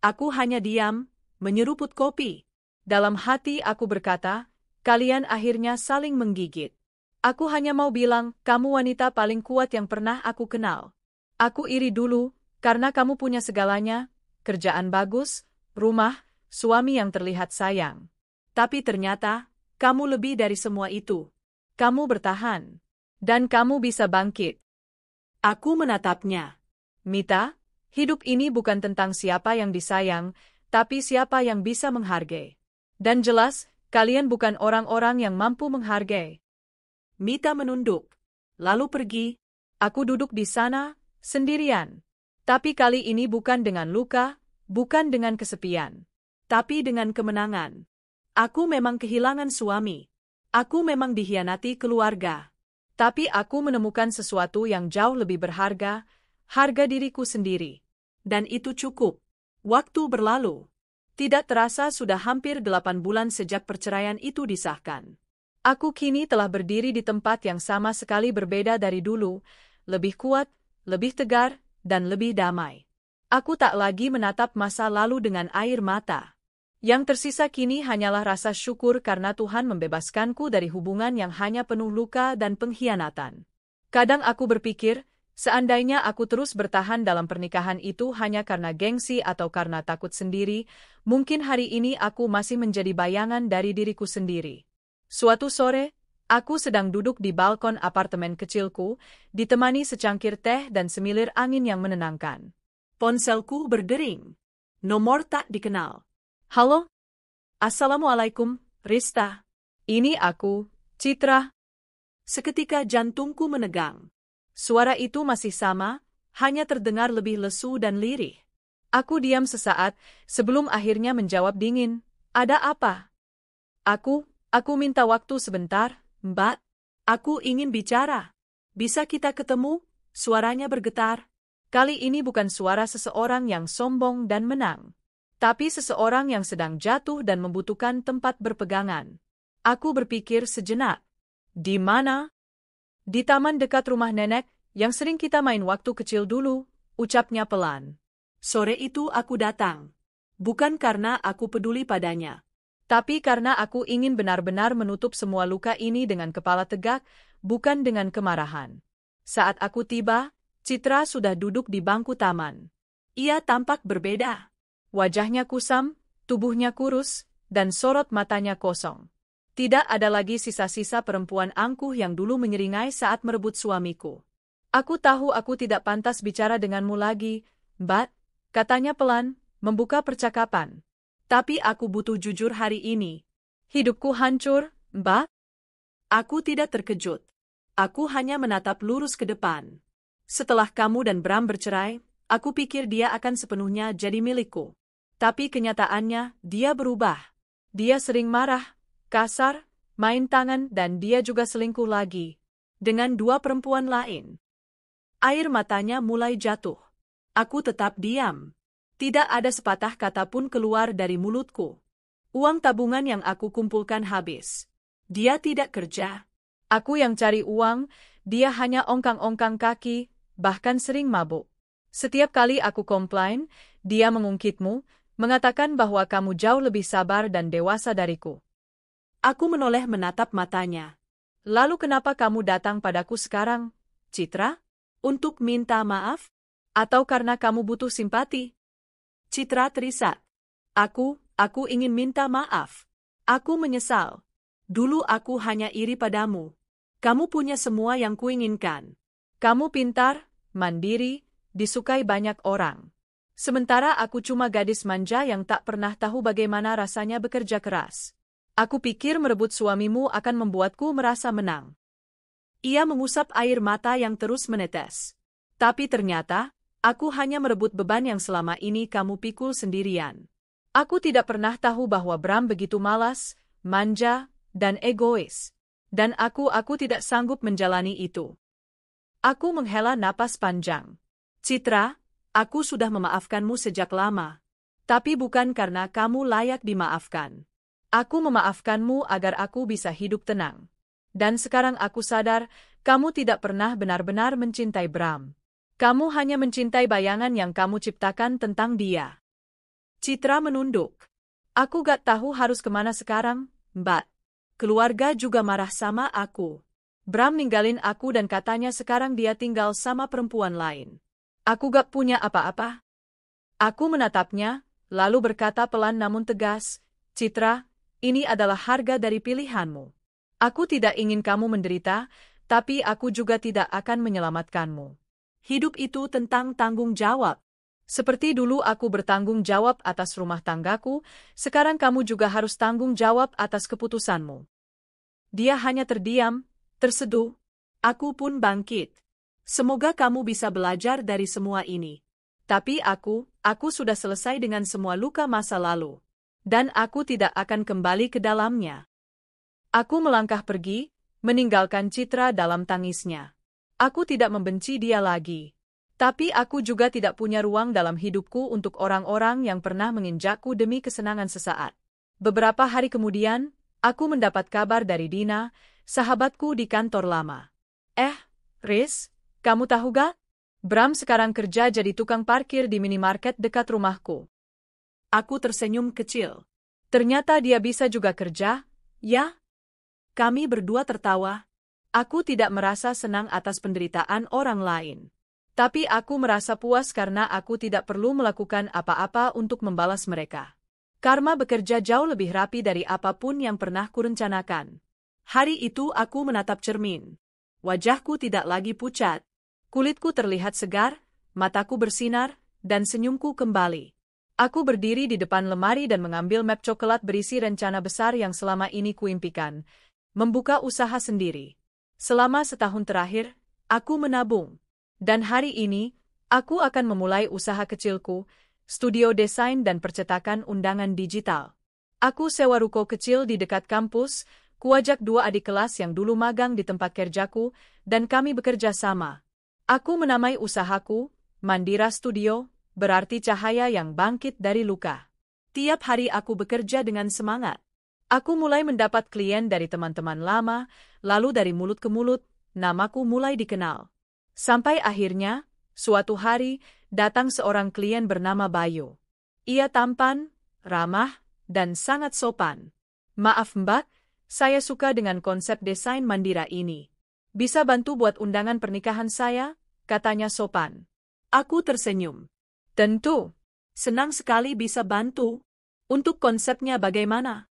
Aku hanya diam, menyeruput kopi. Dalam hati aku berkata, kalian akhirnya saling menggigit. Aku hanya mau bilang, kamu wanita paling kuat yang pernah aku kenal. Aku iri dulu, karena kamu punya segalanya, kerjaan bagus, rumah, suami yang terlihat sayang. Tapi ternyata, kamu lebih dari semua itu. Kamu bertahan. Dan kamu bisa bangkit. Aku menatapnya. "Mita, hidup ini bukan tentang siapa yang disayang, tapi siapa yang bisa menghargai. Dan jelas, kalian bukan orang-orang yang mampu menghargai." Mita menunduk, lalu pergi. Aku duduk di sana, sendirian. Tapi kali ini bukan dengan luka, bukan dengan kesepian, tapi dengan kemenangan. Aku memang kehilangan suami. Aku memang dikhianati keluarga. Tapi aku menemukan sesuatu yang jauh lebih berharga, harga diriku sendiri. Dan itu cukup. Waktu berlalu. Tidak terasa sudah hampir 8 bulan sejak perceraian itu disahkan. Aku kini telah berdiri di tempat yang sama sekali berbeda dari dulu, lebih kuat, lebih tegar, dan lebih damai. Aku tak lagi menatap masa lalu dengan air mata. Yang tersisa kini hanyalah rasa syukur karena Tuhan membebaskanku dari hubungan yang hanya penuh luka dan pengkhianatan. Kadang aku berpikir, seandainya aku terus bertahan dalam pernikahan itu hanya karena gengsi atau karena takut sendiri, mungkin hari ini aku masih menjadi bayangan dari diriku sendiri. Suatu sore, aku sedang duduk di balkon apartemen kecilku, ditemani secangkir teh dan semilir angin yang menenangkan. Ponselku berdering. Nomor tak dikenal. "Halo? Assalamualaikum, Rista. Ini aku, Citra." Seketika jantungku menegang. Suara itu masih sama, hanya terdengar lebih lesu dan lirih. Aku diam sesaat, sebelum akhirnya menjawab dingin, "Ada apa?" Aku minta waktu sebentar, Mbak. Aku ingin bicara. Bisa kita ketemu?" Suaranya bergetar. Kali ini bukan suara seseorang yang sombong dan menang, tapi seseorang yang sedang jatuh dan membutuhkan tempat berpegangan. Aku berpikir sejenak. "Di mana?" "Di taman dekat rumah nenek, yang sering kita main waktu kecil dulu," ucapnya pelan. Sore itu aku datang. Bukan karena aku peduli padanya, tapi karena aku ingin benar-benar menutup semua luka ini dengan kepala tegak, bukan dengan kemarahan. Saat aku tiba, Citra sudah duduk di bangku taman. Ia tampak berbeda. Wajahnya kusam, tubuhnya kurus, dan sorot matanya kosong. Tidak ada lagi sisa-sisa perempuan angkuh yang dulu menyeringai saat merebut suamiku. "Aku tahu aku tidak pantas bicara denganmu lagi, Mbak," katanya pelan, membuka percakapan. "Tapi aku butuh jujur hari ini. Hidupku hancur, Mbak." Aku tidak terkejut. Aku hanya menatap lurus ke depan. Setelah kamu dan Bram bercerai, aku pikir dia akan sepenuhnya jadi milikku. Tapi kenyataannya, dia berubah. Dia sering marah, kasar, main tangan, dan dia juga selingkuh lagi. Dengan 2 perempuan lain. Air matanya mulai jatuh. Aku tetap diam. Tidak ada sepatah kata pun keluar dari mulutku. Uang tabungan yang aku kumpulkan habis. Dia tidak kerja. Aku yang cari uang, dia hanya ongkang-ongkang kaki, bahkan sering mabuk. Setiap kali aku komplain, dia mengungkitmu, mengatakan bahwa kamu jauh lebih sabar dan dewasa dariku. Aku menoleh menatap matanya. "Lalu kenapa kamu datang padaku sekarang, Citra? Untuk minta maaf?" Atau karena kamu butuh simpati? Citra terisak. Aku ingin minta maaf. Aku menyesal. Dulu aku hanya iri padamu. Kamu punya semua yang kuinginkan. Kamu pintar, mandiri, disukai banyak orang. Sementara aku cuma gadis manja yang tak pernah tahu bagaimana rasanya bekerja keras. Aku pikir merebut suamimu akan membuatku merasa menang. Ia mengusap air mata yang terus menetes. Tapi ternyata, aku hanya merebut beban yang selama ini kamu pikul sendirian. Aku tidak pernah tahu bahwa Bram begitu malas, manja, dan egois. Dan aku tidak sanggup menjalani itu. Aku menghela napas panjang. Citra, aku sudah memaafkanmu sejak lama. Tapi bukan karena kamu layak dimaafkan. Aku memaafkanmu agar aku bisa hidup tenang. Dan sekarang aku sadar, kamu tidak pernah benar-benar mencintai Bram. Kamu hanya mencintai bayangan yang kamu ciptakan tentang dia. Citra menunduk. Aku gak tahu harus kemana sekarang, Mbak. Keluarga juga marah sama aku. Bram ninggalin aku dan katanya sekarang dia tinggal sama perempuan lain. Aku gak punya apa-apa. Aku menatapnya, lalu berkata pelan namun tegas, Citra, ini adalah harga dari pilihanmu. Aku tidak ingin kamu menderita, tapi aku juga tidak akan menyelamatkanmu. Hidup itu tentang tanggung jawab. Seperti dulu aku bertanggung jawab atas rumah tanggaku, sekarang kamu juga harus tanggung jawab atas keputusanmu. Dia hanya terdiam, terseduh. Aku pun bangkit. Semoga kamu bisa belajar dari semua ini. Tapi aku sudah selesai dengan semua luka masa lalu. Dan aku tidak akan kembali ke dalamnya. Aku melangkah pergi, meninggalkan Citra dalam tangisnya. Aku tidak membenci dia lagi. Tapi aku juga tidak punya ruang dalam hidupku untuk orang-orang yang pernah menginjakku demi kesenangan sesaat. Beberapa hari kemudian, aku mendapat kabar dari Dina, sahabatku di kantor lama. Riz, kamu tahu gak? Bram sekarang kerja jadi tukang parkir di minimarket dekat rumahku. Aku tersenyum kecil. Ternyata dia bisa juga kerja, ya? Kami berdua tertawa. Aku tidak merasa senang atas penderitaan orang lain. Tapi aku merasa puas karena aku tidak perlu melakukan apa-apa untuk membalas mereka. Karma bekerja jauh lebih rapi dari apapun yang pernah kurencanakan. Hari itu aku menatap cermin. Wajahku tidak lagi pucat. Kulitku terlihat segar, mataku bersinar, dan senyumku kembali. Aku berdiri di depan lemari dan mengambil map coklat berisi rencana besar yang selama ini kuimpikan. Membuka usaha sendiri. Selama setahun terakhir, aku menabung. Dan hari ini, aku akan memulai usaha kecilku, studio desain dan percetakan undangan digital. Aku sewa ruko kecil di dekat kampus, kuajak 2 adik kelas yang dulu magang di tempat kerjaku, dan kami bekerja sama. Aku menamai usahaku, Mandira Studio, berarti cahaya yang bangkit dari luka. Tiap hari aku bekerja dengan semangat. Aku mulai mendapat klien dari teman-teman lama, lalu dari mulut ke mulut, namaku mulai dikenal. Sampai akhirnya, suatu hari, datang seorang klien bernama Bayu. Ia tampan, ramah, dan sangat sopan. Maaf Mbak, saya suka dengan konsep desain Mandira ini. Bisa bantu buat undangan pernikahan saya? Katanya sopan. Aku tersenyum. Tentu. Senang sekali bisa bantu. Untuk konsepnya bagaimana?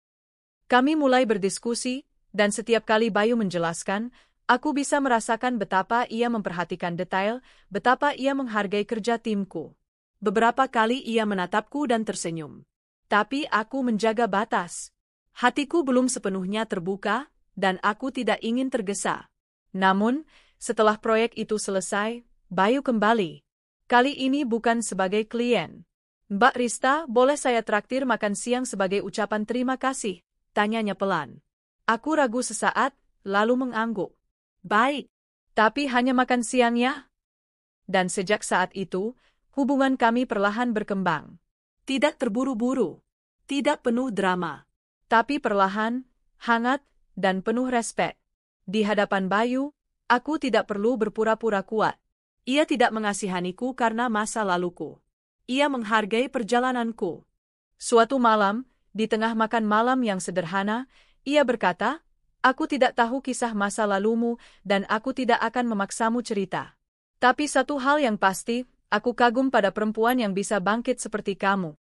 Kami mulai berdiskusi, dan setiap kali Bayu menjelaskan, aku bisa merasakan betapa ia memperhatikan detail, betapa ia menghargai kerja timku. Beberapa kali ia menatapku dan tersenyum. Tapi aku menjaga batas. Hatiku belum sepenuhnya terbuka, dan aku tidak ingin tergesa. Namun, setelah proyek itu selesai, Bayu kembali. Kali ini bukan sebagai klien. Mbak Rista, boleh saya traktir makan siang sebagai ucapan terima kasih? Tanyanya pelan. Aku ragu sesaat, lalu mengangguk. Baik, tapi hanya makan siang ya? Dan sejak saat itu, hubungan kami perlahan berkembang. Tidak terburu-buru, tidak penuh drama, tapi perlahan, hangat, dan penuh respek. Di hadapan Bayu, aku tidak perlu berpura-pura kuat. Ia tidak mengasihaniku karena masa laluku. Ia menghargai perjalananku. Suatu malam, di tengah makan malam yang sederhana, ia berkata, aku tidak tahu kisah masa lalumu dan aku tidak akan memaksamu cerita. Tapi satu hal yang pasti, Aku kagum pada perempuan yang bisa bangkit seperti kamu.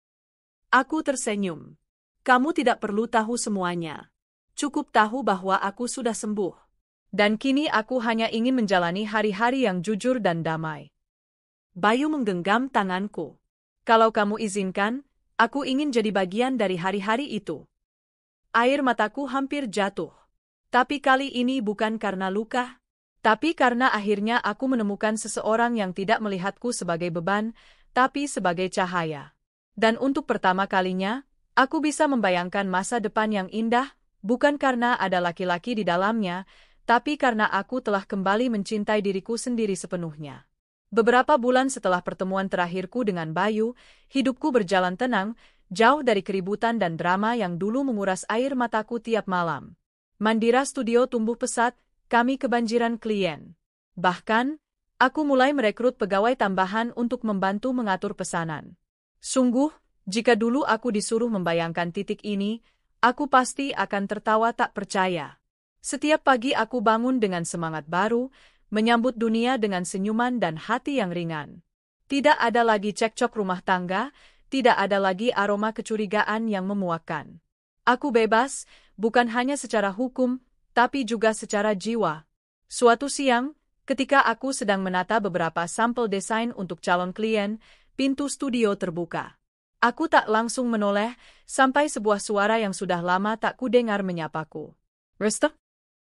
Aku tersenyum. Kamu tidak perlu tahu semuanya. Cukup tahu bahwa aku sudah sembuh. Dan kini aku hanya ingin menjalani hari-hari yang jujur dan damai. Bayu menggenggam tanganku. Kalau kamu izinkan, aku ingin jadi bagian dari hari-hari itu. Air mataku hampir jatuh. Tapi kali ini bukan karena luka, tapi karena akhirnya aku menemukan seseorang yang tidak melihatku sebagai beban, tapi sebagai cahaya. Dan untuk pertama kalinya, aku bisa membayangkan masa depan yang indah, bukan karena ada laki-laki di dalamnya, tapi karena aku telah kembali mencintai diriku sendiri sepenuhnya. Beberapa bulan setelah pertemuan terakhirku dengan Bayu, hidupku berjalan tenang, jauh dari keributan dan drama yang dulu menguras air mataku tiap malam. Mandira Studio tumbuh pesat, kami kebanjiran klien. Bahkan, aku mulai merekrut pegawai tambahan untuk membantu mengatur pesanan. Sungguh, jika dulu aku disuruh membayangkan titik ini, aku pasti akan tertawa tak percaya. Setiap pagi aku bangun dengan semangat baru, menyambut dunia dengan senyuman dan hati yang ringan. Tidak ada lagi cekcok rumah tangga, tidak ada lagi aroma kecurigaan yang memuakkan. Aku bebas, bukan hanya secara hukum, tapi juga secara jiwa. Suatu siang, ketika aku sedang menata beberapa sampel desain untuk calon klien, pintu studio terbuka. Aku tak langsung menoleh, sampai sebuah suara yang sudah lama tak kudengar menyapaku. "Rista?"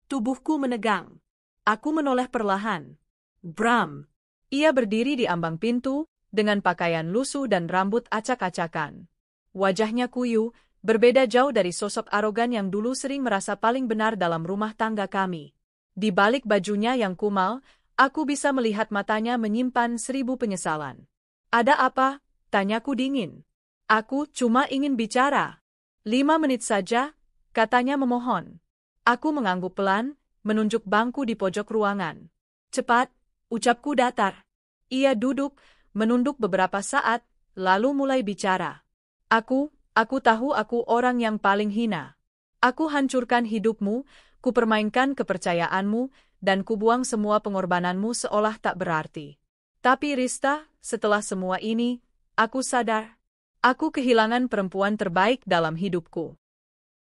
Tubuhku menegang. Aku menoleh perlahan. Bram. Ia berdiri di ambang pintu, dengan pakaian lusuh dan rambut acak-acakan. Wajahnya kuyu, berbeda jauh dari sosok arogan yang dulu sering merasa paling benar dalam rumah tangga kami. Di balik bajunya yang kumal, aku bisa melihat matanya menyimpan 1000 penyesalan. "Ada apa?" tanyaku dingin. "Aku cuma ingin bicara." 5 menit saja, katanya memohon. Aku mengangguk pelan, menunjuk bangku di pojok ruangan. "Cepat," ucapku datar. Ia duduk, menunduk beberapa saat, lalu mulai bicara. Aku tahu aku orang yang paling hina. Aku hancurkan hidupmu, kupermainkan kepercayaanmu, dan kubuang semua pengorbananmu seolah tak berarti. Tapi Rista, setelah semua ini, aku sadar. Aku kehilangan perempuan terbaik dalam hidupku.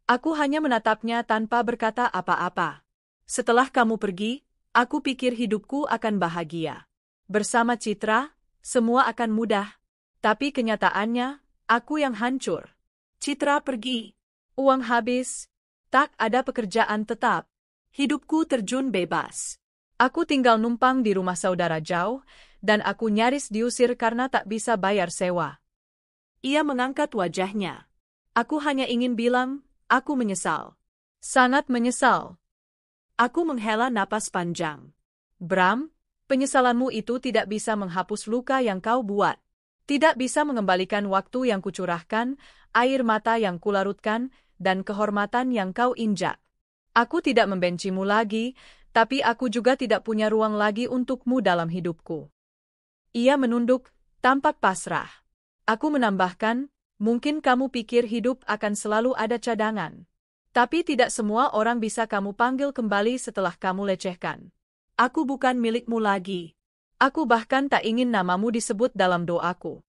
Aku hanya menatapnya tanpa berkata apa-apa. Setelah kamu pergi, aku pikir hidupku akan bahagia. Bersama Citra, semua akan mudah. Tapi kenyataannya, aku yang hancur. Citra pergi. Uang habis. Tak ada pekerjaan tetap. Hidupku terjun bebas. Aku tinggal numpang di rumah saudara jauh, dan aku nyaris diusir karena tak bisa bayar sewa. Ia mengangkat wajahnya. Aku hanya ingin bilang, aku menyesal. Sangat menyesal. Aku menghela napas panjang. Bram, penyesalanmu itu tidak bisa menghapus luka yang kau buat. Tidak bisa mengembalikan waktu yang kucurahkan, air mata yang kularutkan, dan kehormatan yang kau injak. Aku tidak membencimu lagi, tapi aku juga tidak punya ruang lagi untukmu dalam hidupku. Ia menunduk, tampak pasrah. Aku menambahkan, mungkin kamu pikir hidup akan selalu ada cadangan. Tapi tidak semua orang bisa kamu panggil kembali setelah kamu lecehkan. Aku bukan milikmu lagi. Aku bahkan tak ingin namamu disebut dalam doaku.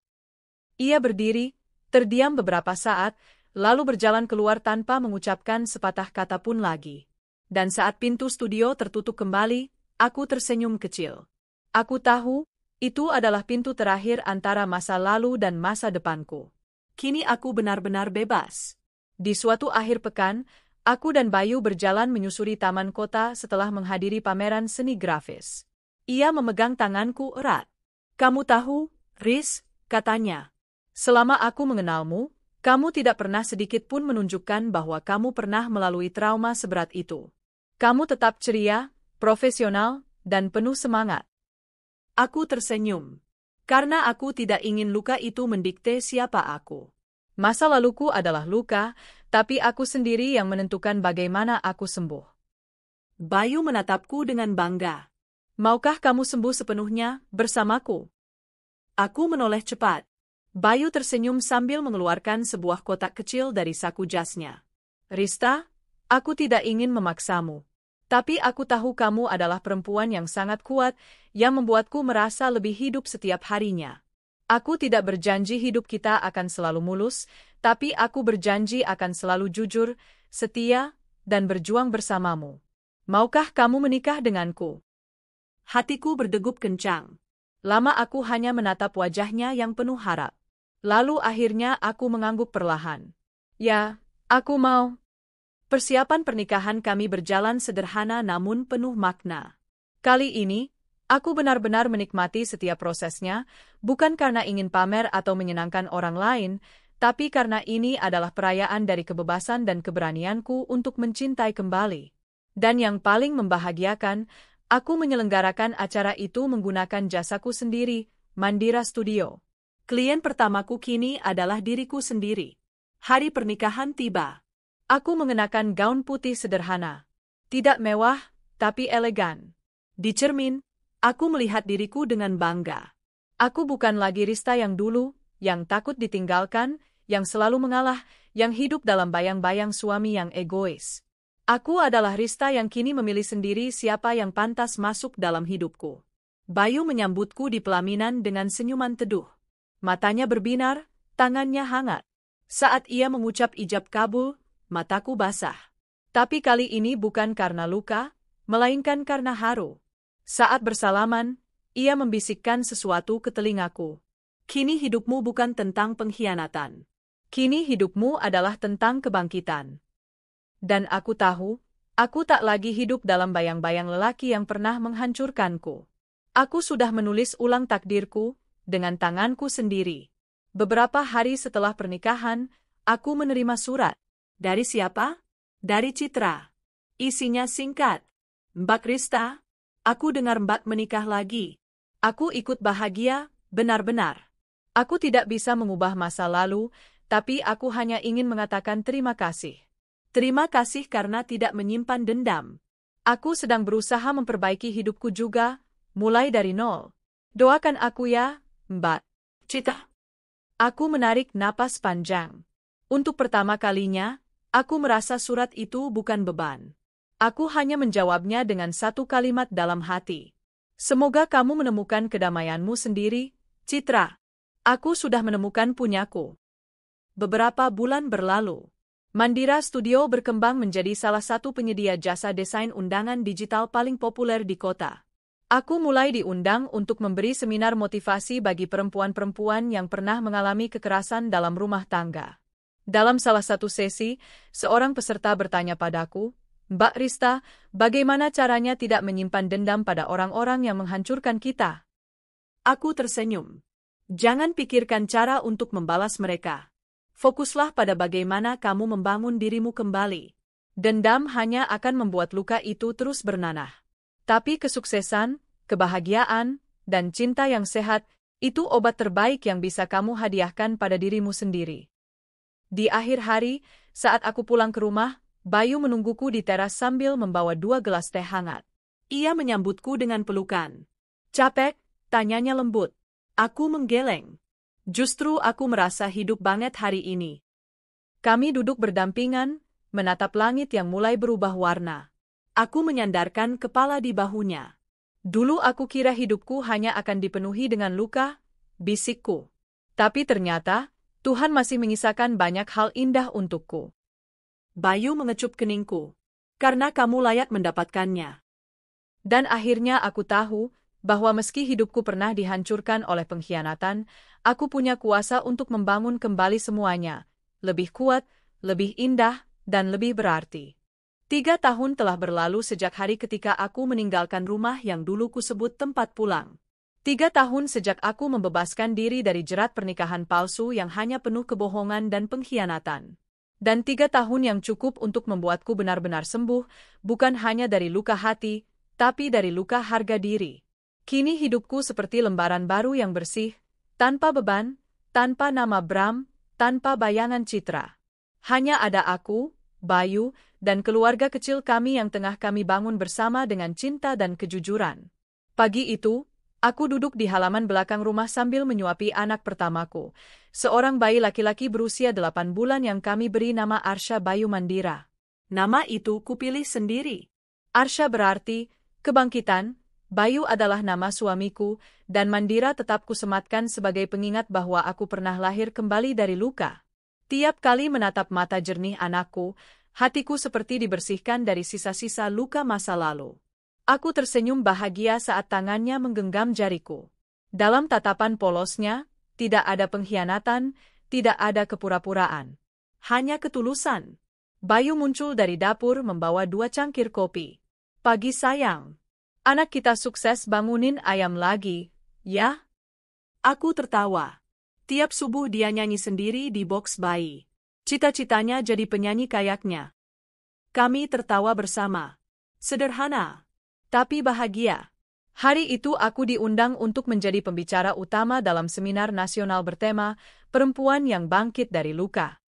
Ia berdiri, terdiam beberapa saat, lalu berjalan keluar tanpa mengucapkan sepatah kata pun lagi. Dan saat pintu studio tertutup kembali, aku tersenyum kecil. Aku tahu, itu adalah pintu terakhir antara masa lalu dan masa depanku. Kini aku benar-benar bebas. Di suatu akhir pekan, aku dan Bayu berjalan menyusuri taman kota setelah menghadiri pameran seni grafis. Ia memegang tanganku erat. "Kamu tahu, Riz," katanya. "Selama aku mengenalmu, kamu tidak pernah sedikit pun menunjukkan bahwa kamu pernah melalui trauma seberat itu. Kamu tetap ceria, profesional, dan penuh semangat." Aku tersenyum. Karena aku tidak ingin luka itu mendikte siapa aku. Masa laluku adalah luka, tapi aku sendiri yang menentukan bagaimana aku sembuh. Bayu menatapku dengan bangga. "Maukah kamu sembuh sepenuhnya bersamaku?" Aku menoleh cepat. Bayu tersenyum sambil mengeluarkan sebuah kotak kecil dari saku jasnya. "Rista, aku tidak ingin memaksamu. Tapi aku tahu kamu adalah perempuan yang sangat kuat, yang membuatku merasa lebih hidup setiap harinya. Aku tidak berjanji hidup kita akan selalu mulus, tapi aku berjanji akan selalu jujur, setia, dan berjuang bersamamu. Maukah kamu menikah denganku? Hatiku berdegup kencang. Lama aku hanya menatap wajahnya yang penuh harap. Lalu akhirnya aku mengangguk perlahan. Ya, aku mau. Persiapan pernikahan kami berjalan sederhana namun penuh makna. Kali ini, aku benar-benar menikmati setiap prosesnya, bukan karena ingin pamer atau menyenangkan orang lain, tapi karena ini adalah perayaan dari kebebasan dan keberanianku untuk mencintai kembali. Dan yang paling membahagiakan, aku menyelenggarakan acara itu menggunakan jasaku sendiri, Mandira Studio. Klien pertamaku kini adalah diriku sendiri. Hari pernikahan tiba. Aku mengenakan gaun putih sederhana. Tidak mewah, tapi elegan. Di cermin, aku melihat diriku dengan bangga. Aku bukan lagi Rista yang dulu, yang takut ditinggalkan, yang selalu mengalah, yang hidup dalam bayang-bayang suami yang egois. Aku adalah Rista yang kini memilih sendiri siapa yang pantas masuk dalam hidupku. Bayu menyambutku di pelaminan dengan senyuman teduh. Matanya berbinar, tangannya hangat. Saat ia mengucap ijab kabul, mataku basah. Tapi kali ini bukan karena luka, melainkan karena haru. Saat bersalaman, ia membisikkan sesuatu ke telingaku. Kini hidupmu bukan tentang pengkhianatan. Kini hidupmu adalah tentang kebangkitan. Dan aku tahu, aku tak lagi hidup dalam bayang-bayang lelaki yang pernah menghancurkanku. Aku sudah menulis ulang takdirku dengan tanganku sendiri. Beberapa hari setelah pernikahan, aku menerima surat. Dari siapa? Dari Citra. Isinya singkat. Mbak Rista, aku dengar Mbak menikah lagi. Aku ikut bahagia, benar-benar. Aku tidak bisa mengubah masa lalu, tapi aku hanya ingin mengatakan terima kasih. Terima kasih karena tidak menyimpan dendam. Aku sedang berusaha memperbaiki hidupku juga, mulai dari nol. Doakan aku ya, Mbak Citra. Aku menarik napas panjang. Untuk pertama kalinya, aku merasa surat itu bukan beban. Aku hanya menjawabnya dengan satu kalimat dalam hati. Semoga kamu menemukan kedamaianmu sendiri, Citra. Aku sudah menemukan punyaku. Beberapa bulan berlalu. Mandira Studio berkembang menjadi salah satu penyedia jasa desain undangan digital paling populer di kota. Aku mulai diundang untuk memberi seminar motivasi bagi perempuan-perempuan yang pernah mengalami kekerasan dalam rumah tangga. Dalam salah satu sesi, seorang peserta bertanya padaku, Mbak Rista, bagaimana caranya tidak menyimpan dendam pada orang-orang yang menghancurkan kita? Aku tersenyum. Jangan pikirkan cara untuk membalas mereka. Fokuslah pada bagaimana kamu membangun dirimu kembali. Dendam hanya akan membuat luka itu terus bernanah. Tapi kesuksesan, kebahagiaan, dan cinta yang sehat, itu obat terbaik yang bisa kamu hadiahkan pada dirimu sendiri. Di akhir hari, saat aku pulang ke rumah, Bayu menungguku di teras sambil membawa 2 gelas teh hangat. Ia menyambutku dengan pelukan. Capek? Tanyanya lembut. Aku menggeleng. Justru aku merasa hidup banget hari ini. Kami duduk berdampingan, menatap langit yang mulai berubah warna. Aku menyandarkan kepala di bahunya. Dulu aku kira hidupku hanya akan dipenuhi dengan luka, bisikku. Tapi ternyata, Tuhan masih menyisakan banyak hal indah untukku. Bayu mengecup keningku. Karena kamu layak mendapatkannya. Dan akhirnya aku tahu, bahwa meski hidupku pernah dihancurkan oleh pengkhianatan, aku punya kuasa untuk membangun kembali semuanya, lebih kuat, lebih indah, dan lebih berarti. 3 tahun telah berlalu sejak hari ketika aku meninggalkan rumah yang dulu kusebut tempat pulang. 3 tahun sejak aku membebaskan diri dari jerat pernikahan palsu yang hanya penuh kebohongan dan pengkhianatan. Dan 3 tahun yang cukup untuk membuatku benar-benar sembuh, bukan hanya dari luka hati, tapi dari luka harga diri. Kini hidupku seperti lembaran baru yang bersih, tanpa beban, tanpa nama Bram, tanpa bayangan Citra. Hanya ada aku, Bayu, dan keluarga kecil kami yang tengah kami bangun bersama dengan cinta dan kejujuran. Pagi itu, aku duduk di halaman belakang rumah sambil menyuapi anak pertamaku, seorang bayi laki-laki berusia 8 bulan yang kami beri nama Arsha Bayu Mandira. Nama itu kupilih sendiri. Arsya berarti kebangkitan. Bayu adalah nama suamiku, dan Mandira tetap kusematkan sebagai pengingat bahwa aku pernah lahir kembali dari luka. Tiap kali menatap mata jernih anakku, hatiku seperti dibersihkan dari sisa-sisa luka masa lalu. Aku tersenyum bahagia saat tangannya menggenggam jariku. Dalam tatapan polosnya, tidak ada pengkhianatan, tidak ada kepura-puraan. Hanya ketulusan. Bayu muncul dari dapur membawa 2 cangkir kopi. Pagi sayang. Anak kita sukses bangunin ayam lagi, ya? Aku tertawa. Tiap subuh dia nyanyi sendiri di box bayi. Cita-citanya jadi penyanyi kayaknya. Kami tertawa bersama. Sederhana, tapi bahagia. Hari itu aku diundang untuk menjadi pembicara utama dalam seminar nasional bertema Perempuan yang Bangkit dari Luka.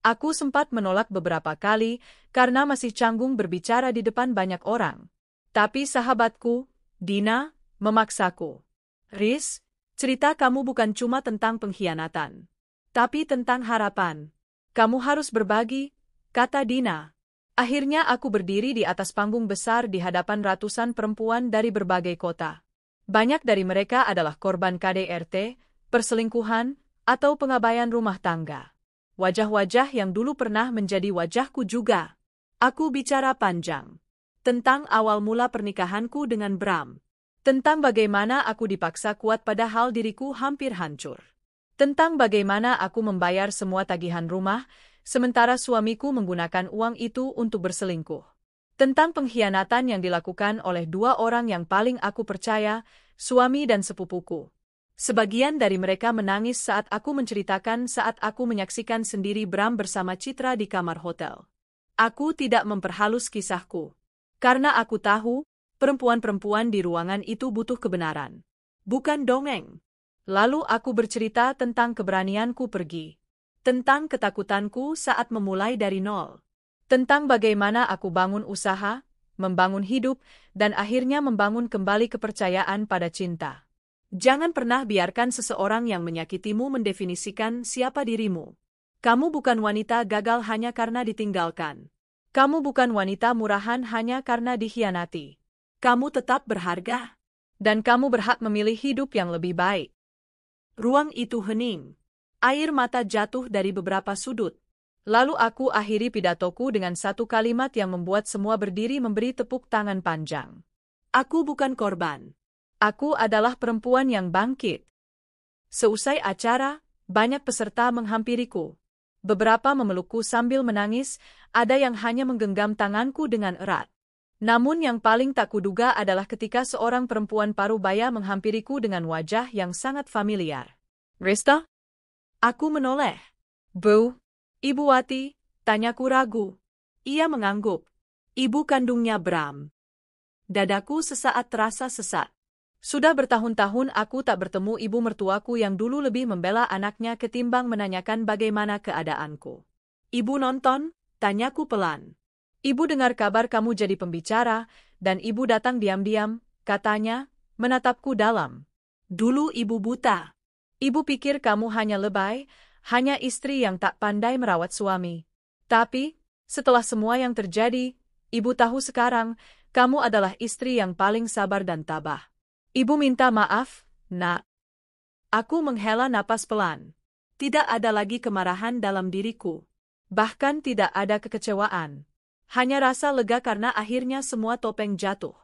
Aku sempat menolak beberapa kali karena masih canggung berbicara di depan banyak orang. Tapi sahabatku, Dina, memaksaku. Riz, cerita kamu bukan cuma tentang pengkhianatan, tapi tentang harapan. Kamu harus berbagi, kata Dina. Akhirnya aku berdiri di atas panggung besar di hadapan ratusan perempuan dari berbagai kota. Banyak dari mereka adalah korban KDRT, perselingkuhan, atau pengabaian rumah tangga. Wajah-wajah yang dulu pernah menjadi wajahku juga. Aku bicara panjang. Tentang awal mula pernikahanku dengan Bram. Tentang bagaimana aku dipaksa kuat padahal diriku hampir hancur. Tentang bagaimana aku membayar semua tagihan rumah, sementara suamiku menggunakan uang itu untuk berselingkuh. Tentang pengkhianatan yang dilakukan oleh 2 orang yang paling aku percaya, suami dan sepupuku. Sebagian dari mereka menangis saat aku menceritakan saat aku menyaksikan sendiri Bram bersama Citra di kamar hotel. Aku tidak memperhalus kisahku. Karena aku tahu, perempuan-perempuan di ruangan itu butuh kebenaran. Bukan dongeng. Lalu aku bercerita tentang keberanianku pergi. Tentang ketakutanku saat memulai dari nol. Tentang bagaimana aku bangun usaha, membangun hidup, dan akhirnya membangun kembali kepercayaan pada cinta. Jangan pernah biarkan seseorang yang menyakitimu mendefinisikan siapa dirimu. Kamu bukan wanita gagal hanya karena ditinggalkan. Kamu bukan wanita murahan hanya karena dikhianati. Kamu tetap berharga. Dan kamu berhak memilih hidup yang lebih baik. Ruang itu hening. Air mata jatuh dari beberapa sudut. Lalu aku akhiri pidatoku dengan satu kalimat yang membuat semua berdiri memberi tepuk tangan panjang. Aku bukan korban. Aku adalah perempuan yang bangkit. Seusai acara, banyak peserta menghampiriku. Beberapa memelukku sambil menangis, ada yang hanya menggenggam tanganku dengan erat. Namun yang paling tak kuduga adalah ketika seorang perempuan parubaya menghampiriku dengan wajah yang sangat familiar. Rista? Aku menoleh. Bu, Ibu Wati, tanyaku ragu. Ia mengangguk. Ibu kandungnya Bram. Dadaku sesaat terasa sesak. Sudah bertahun-tahun aku tak bertemu ibu mertuaku yang dulu lebih membela anaknya ketimbang menanyakan bagaimana keadaanku. Ibu nonton? Tanyaku pelan. Ibu dengar kabar kamu jadi pembicara, dan ibu datang diam-diam, katanya, menatapku dalam. Dulu ibu buta. Ibu pikir kamu hanya lebay, hanya istri yang tak pandai merawat suami. Tapi, setelah semua yang terjadi, ibu tahu sekarang, kamu adalah istri yang paling sabar dan tabah. Ibu minta maaf, Nak. Aku menghela napas pelan. Tidak ada lagi kemarahan dalam diriku. Bahkan tidak ada kekecewaan. Hanya rasa lega karena akhirnya semua topeng jatuh.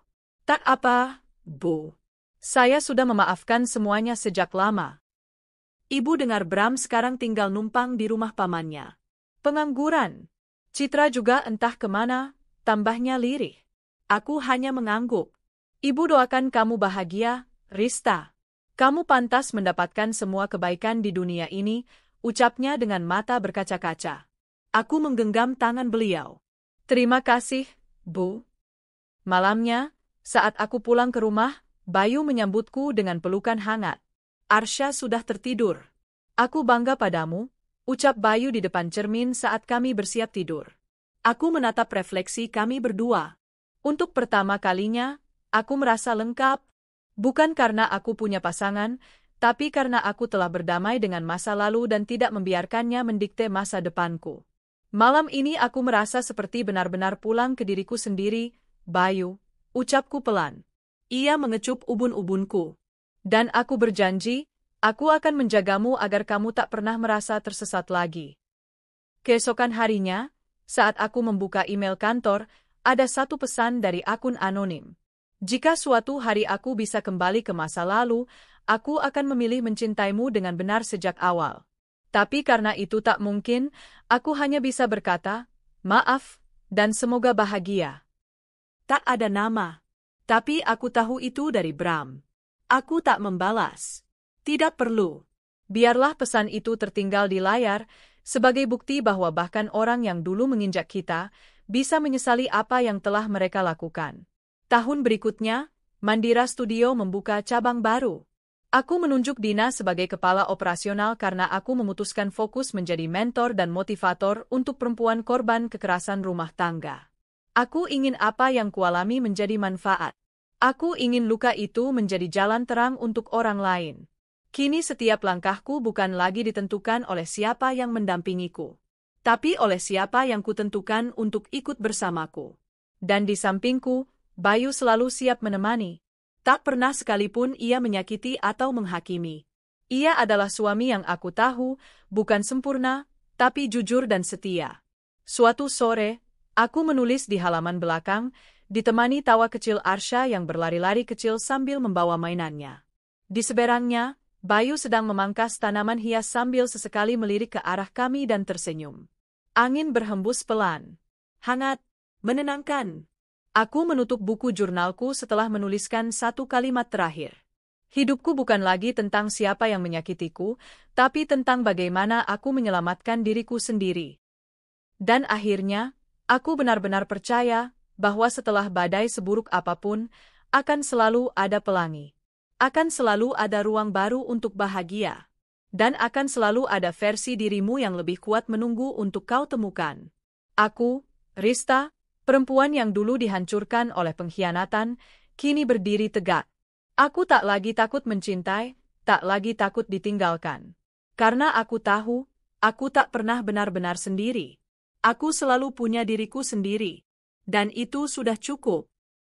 Tak apa, Bu. Saya sudah memaafkan semuanya sejak lama. Ibu dengar Bram sekarang tinggal numpang di rumah pamannya. Pengangguran. Citra juga entah kemana, tambahnya lirih. Aku hanya mengangguk. Ibu doakan kamu bahagia, Rista. Kamu pantas mendapatkan semua kebaikan di dunia ini, ucapnya dengan mata berkaca-kaca. Aku menggenggam tangan beliau. Terima kasih, Bu. Malamnya, saat aku pulang ke rumah, Bayu menyambutku dengan pelukan hangat. Arsya sudah tertidur. Aku bangga padamu, ucap Bayu di depan cermin saat kami bersiap tidur. Aku menatap refleksi kami berdua. Untuk pertama kalinya, aku merasa lengkap, bukan karena aku punya pasangan, tapi karena aku telah berdamai dengan masa lalu dan tidak membiarkannya mendikte masa depanku. Malam ini aku merasa seperti benar-benar pulang ke diriku sendiri, Bayu, ucapku pelan. Ia mengecup ubun-ubunku. Dan aku berjanji, aku akan menjagamu agar kamu tak pernah merasa tersesat lagi. Keesokan harinya, saat aku membuka email kantor, ada satu pesan dari akun anonim. Jika suatu hari aku bisa kembali ke masa lalu, aku akan memilih mencintaimu dengan benar sejak awal. Tapi karena itu tak mungkin, aku hanya bisa berkata, maaf, dan semoga bahagia. Tak ada nama. Tapi aku tahu itu dari Bram. Aku tak membalas. Tidak perlu. Biarlah pesan itu tertinggal di layar, sebagai bukti bahwa bahkan orang yang dulu menginjak kita, bisa menyesali apa yang telah mereka lakukan. Tahun berikutnya, Mandira Studio membuka cabang baru. Aku menunjuk Dina sebagai kepala operasional karena aku memutuskan fokus menjadi mentor dan motivator untuk perempuan korban kekerasan rumah tangga. Aku ingin apa yang kualami menjadi manfaat. Aku ingin luka itu menjadi jalan terang untuk orang lain. Kini setiap langkahku bukan lagi ditentukan oleh siapa yang mendampingiku, tapi oleh siapa yang kutentukan untuk ikut bersamaku. Dan di sampingku, Bayu selalu siap menemani. Tak pernah sekalipun ia menyakiti atau menghakimi. Ia adalah suami yang aku tahu, bukan sempurna, tapi jujur dan setia. Suatu sore, aku menulis di halaman belakang, ditemani tawa kecil Arsha yang berlari-lari kecil sambil membawa mainannya. Di seberangnya, Bayu sedang memangkas tanaman hias sambil sesekali melirik ke arah kami dan tersenyum. Angin berhembus pelan. Hangat, menenangkan. Aku menutup buku jurnalku setelah menuliskan satu kalimat terakhir. Hidupku bukan lagi tentang siapa yang menyakitiku, tapi tentang bagaimana aku menyelamatkan diriku sendiri. Dan akhirnya, aku benar-benar percaya bahwa setelah badai seburuk apapun, akan selalu ada pelangi. Akan selalu ada ruang baru untuk bahagia. Dan akan selalu ada versi dirimu yang lebih kuat menunggu untuk kau temukan. Aku, Rista, perempuan yang dulu dihancurkan oleh pengkhianatan, kini berdiri tegak. Aku tak lagi takut mencintai, tak lagi takut ditinggalkan. Karena aku tahu, aku tak pernah benar-benar sendiri. Aku selalu punya diriku sendiri. Dan itu sudah cukup.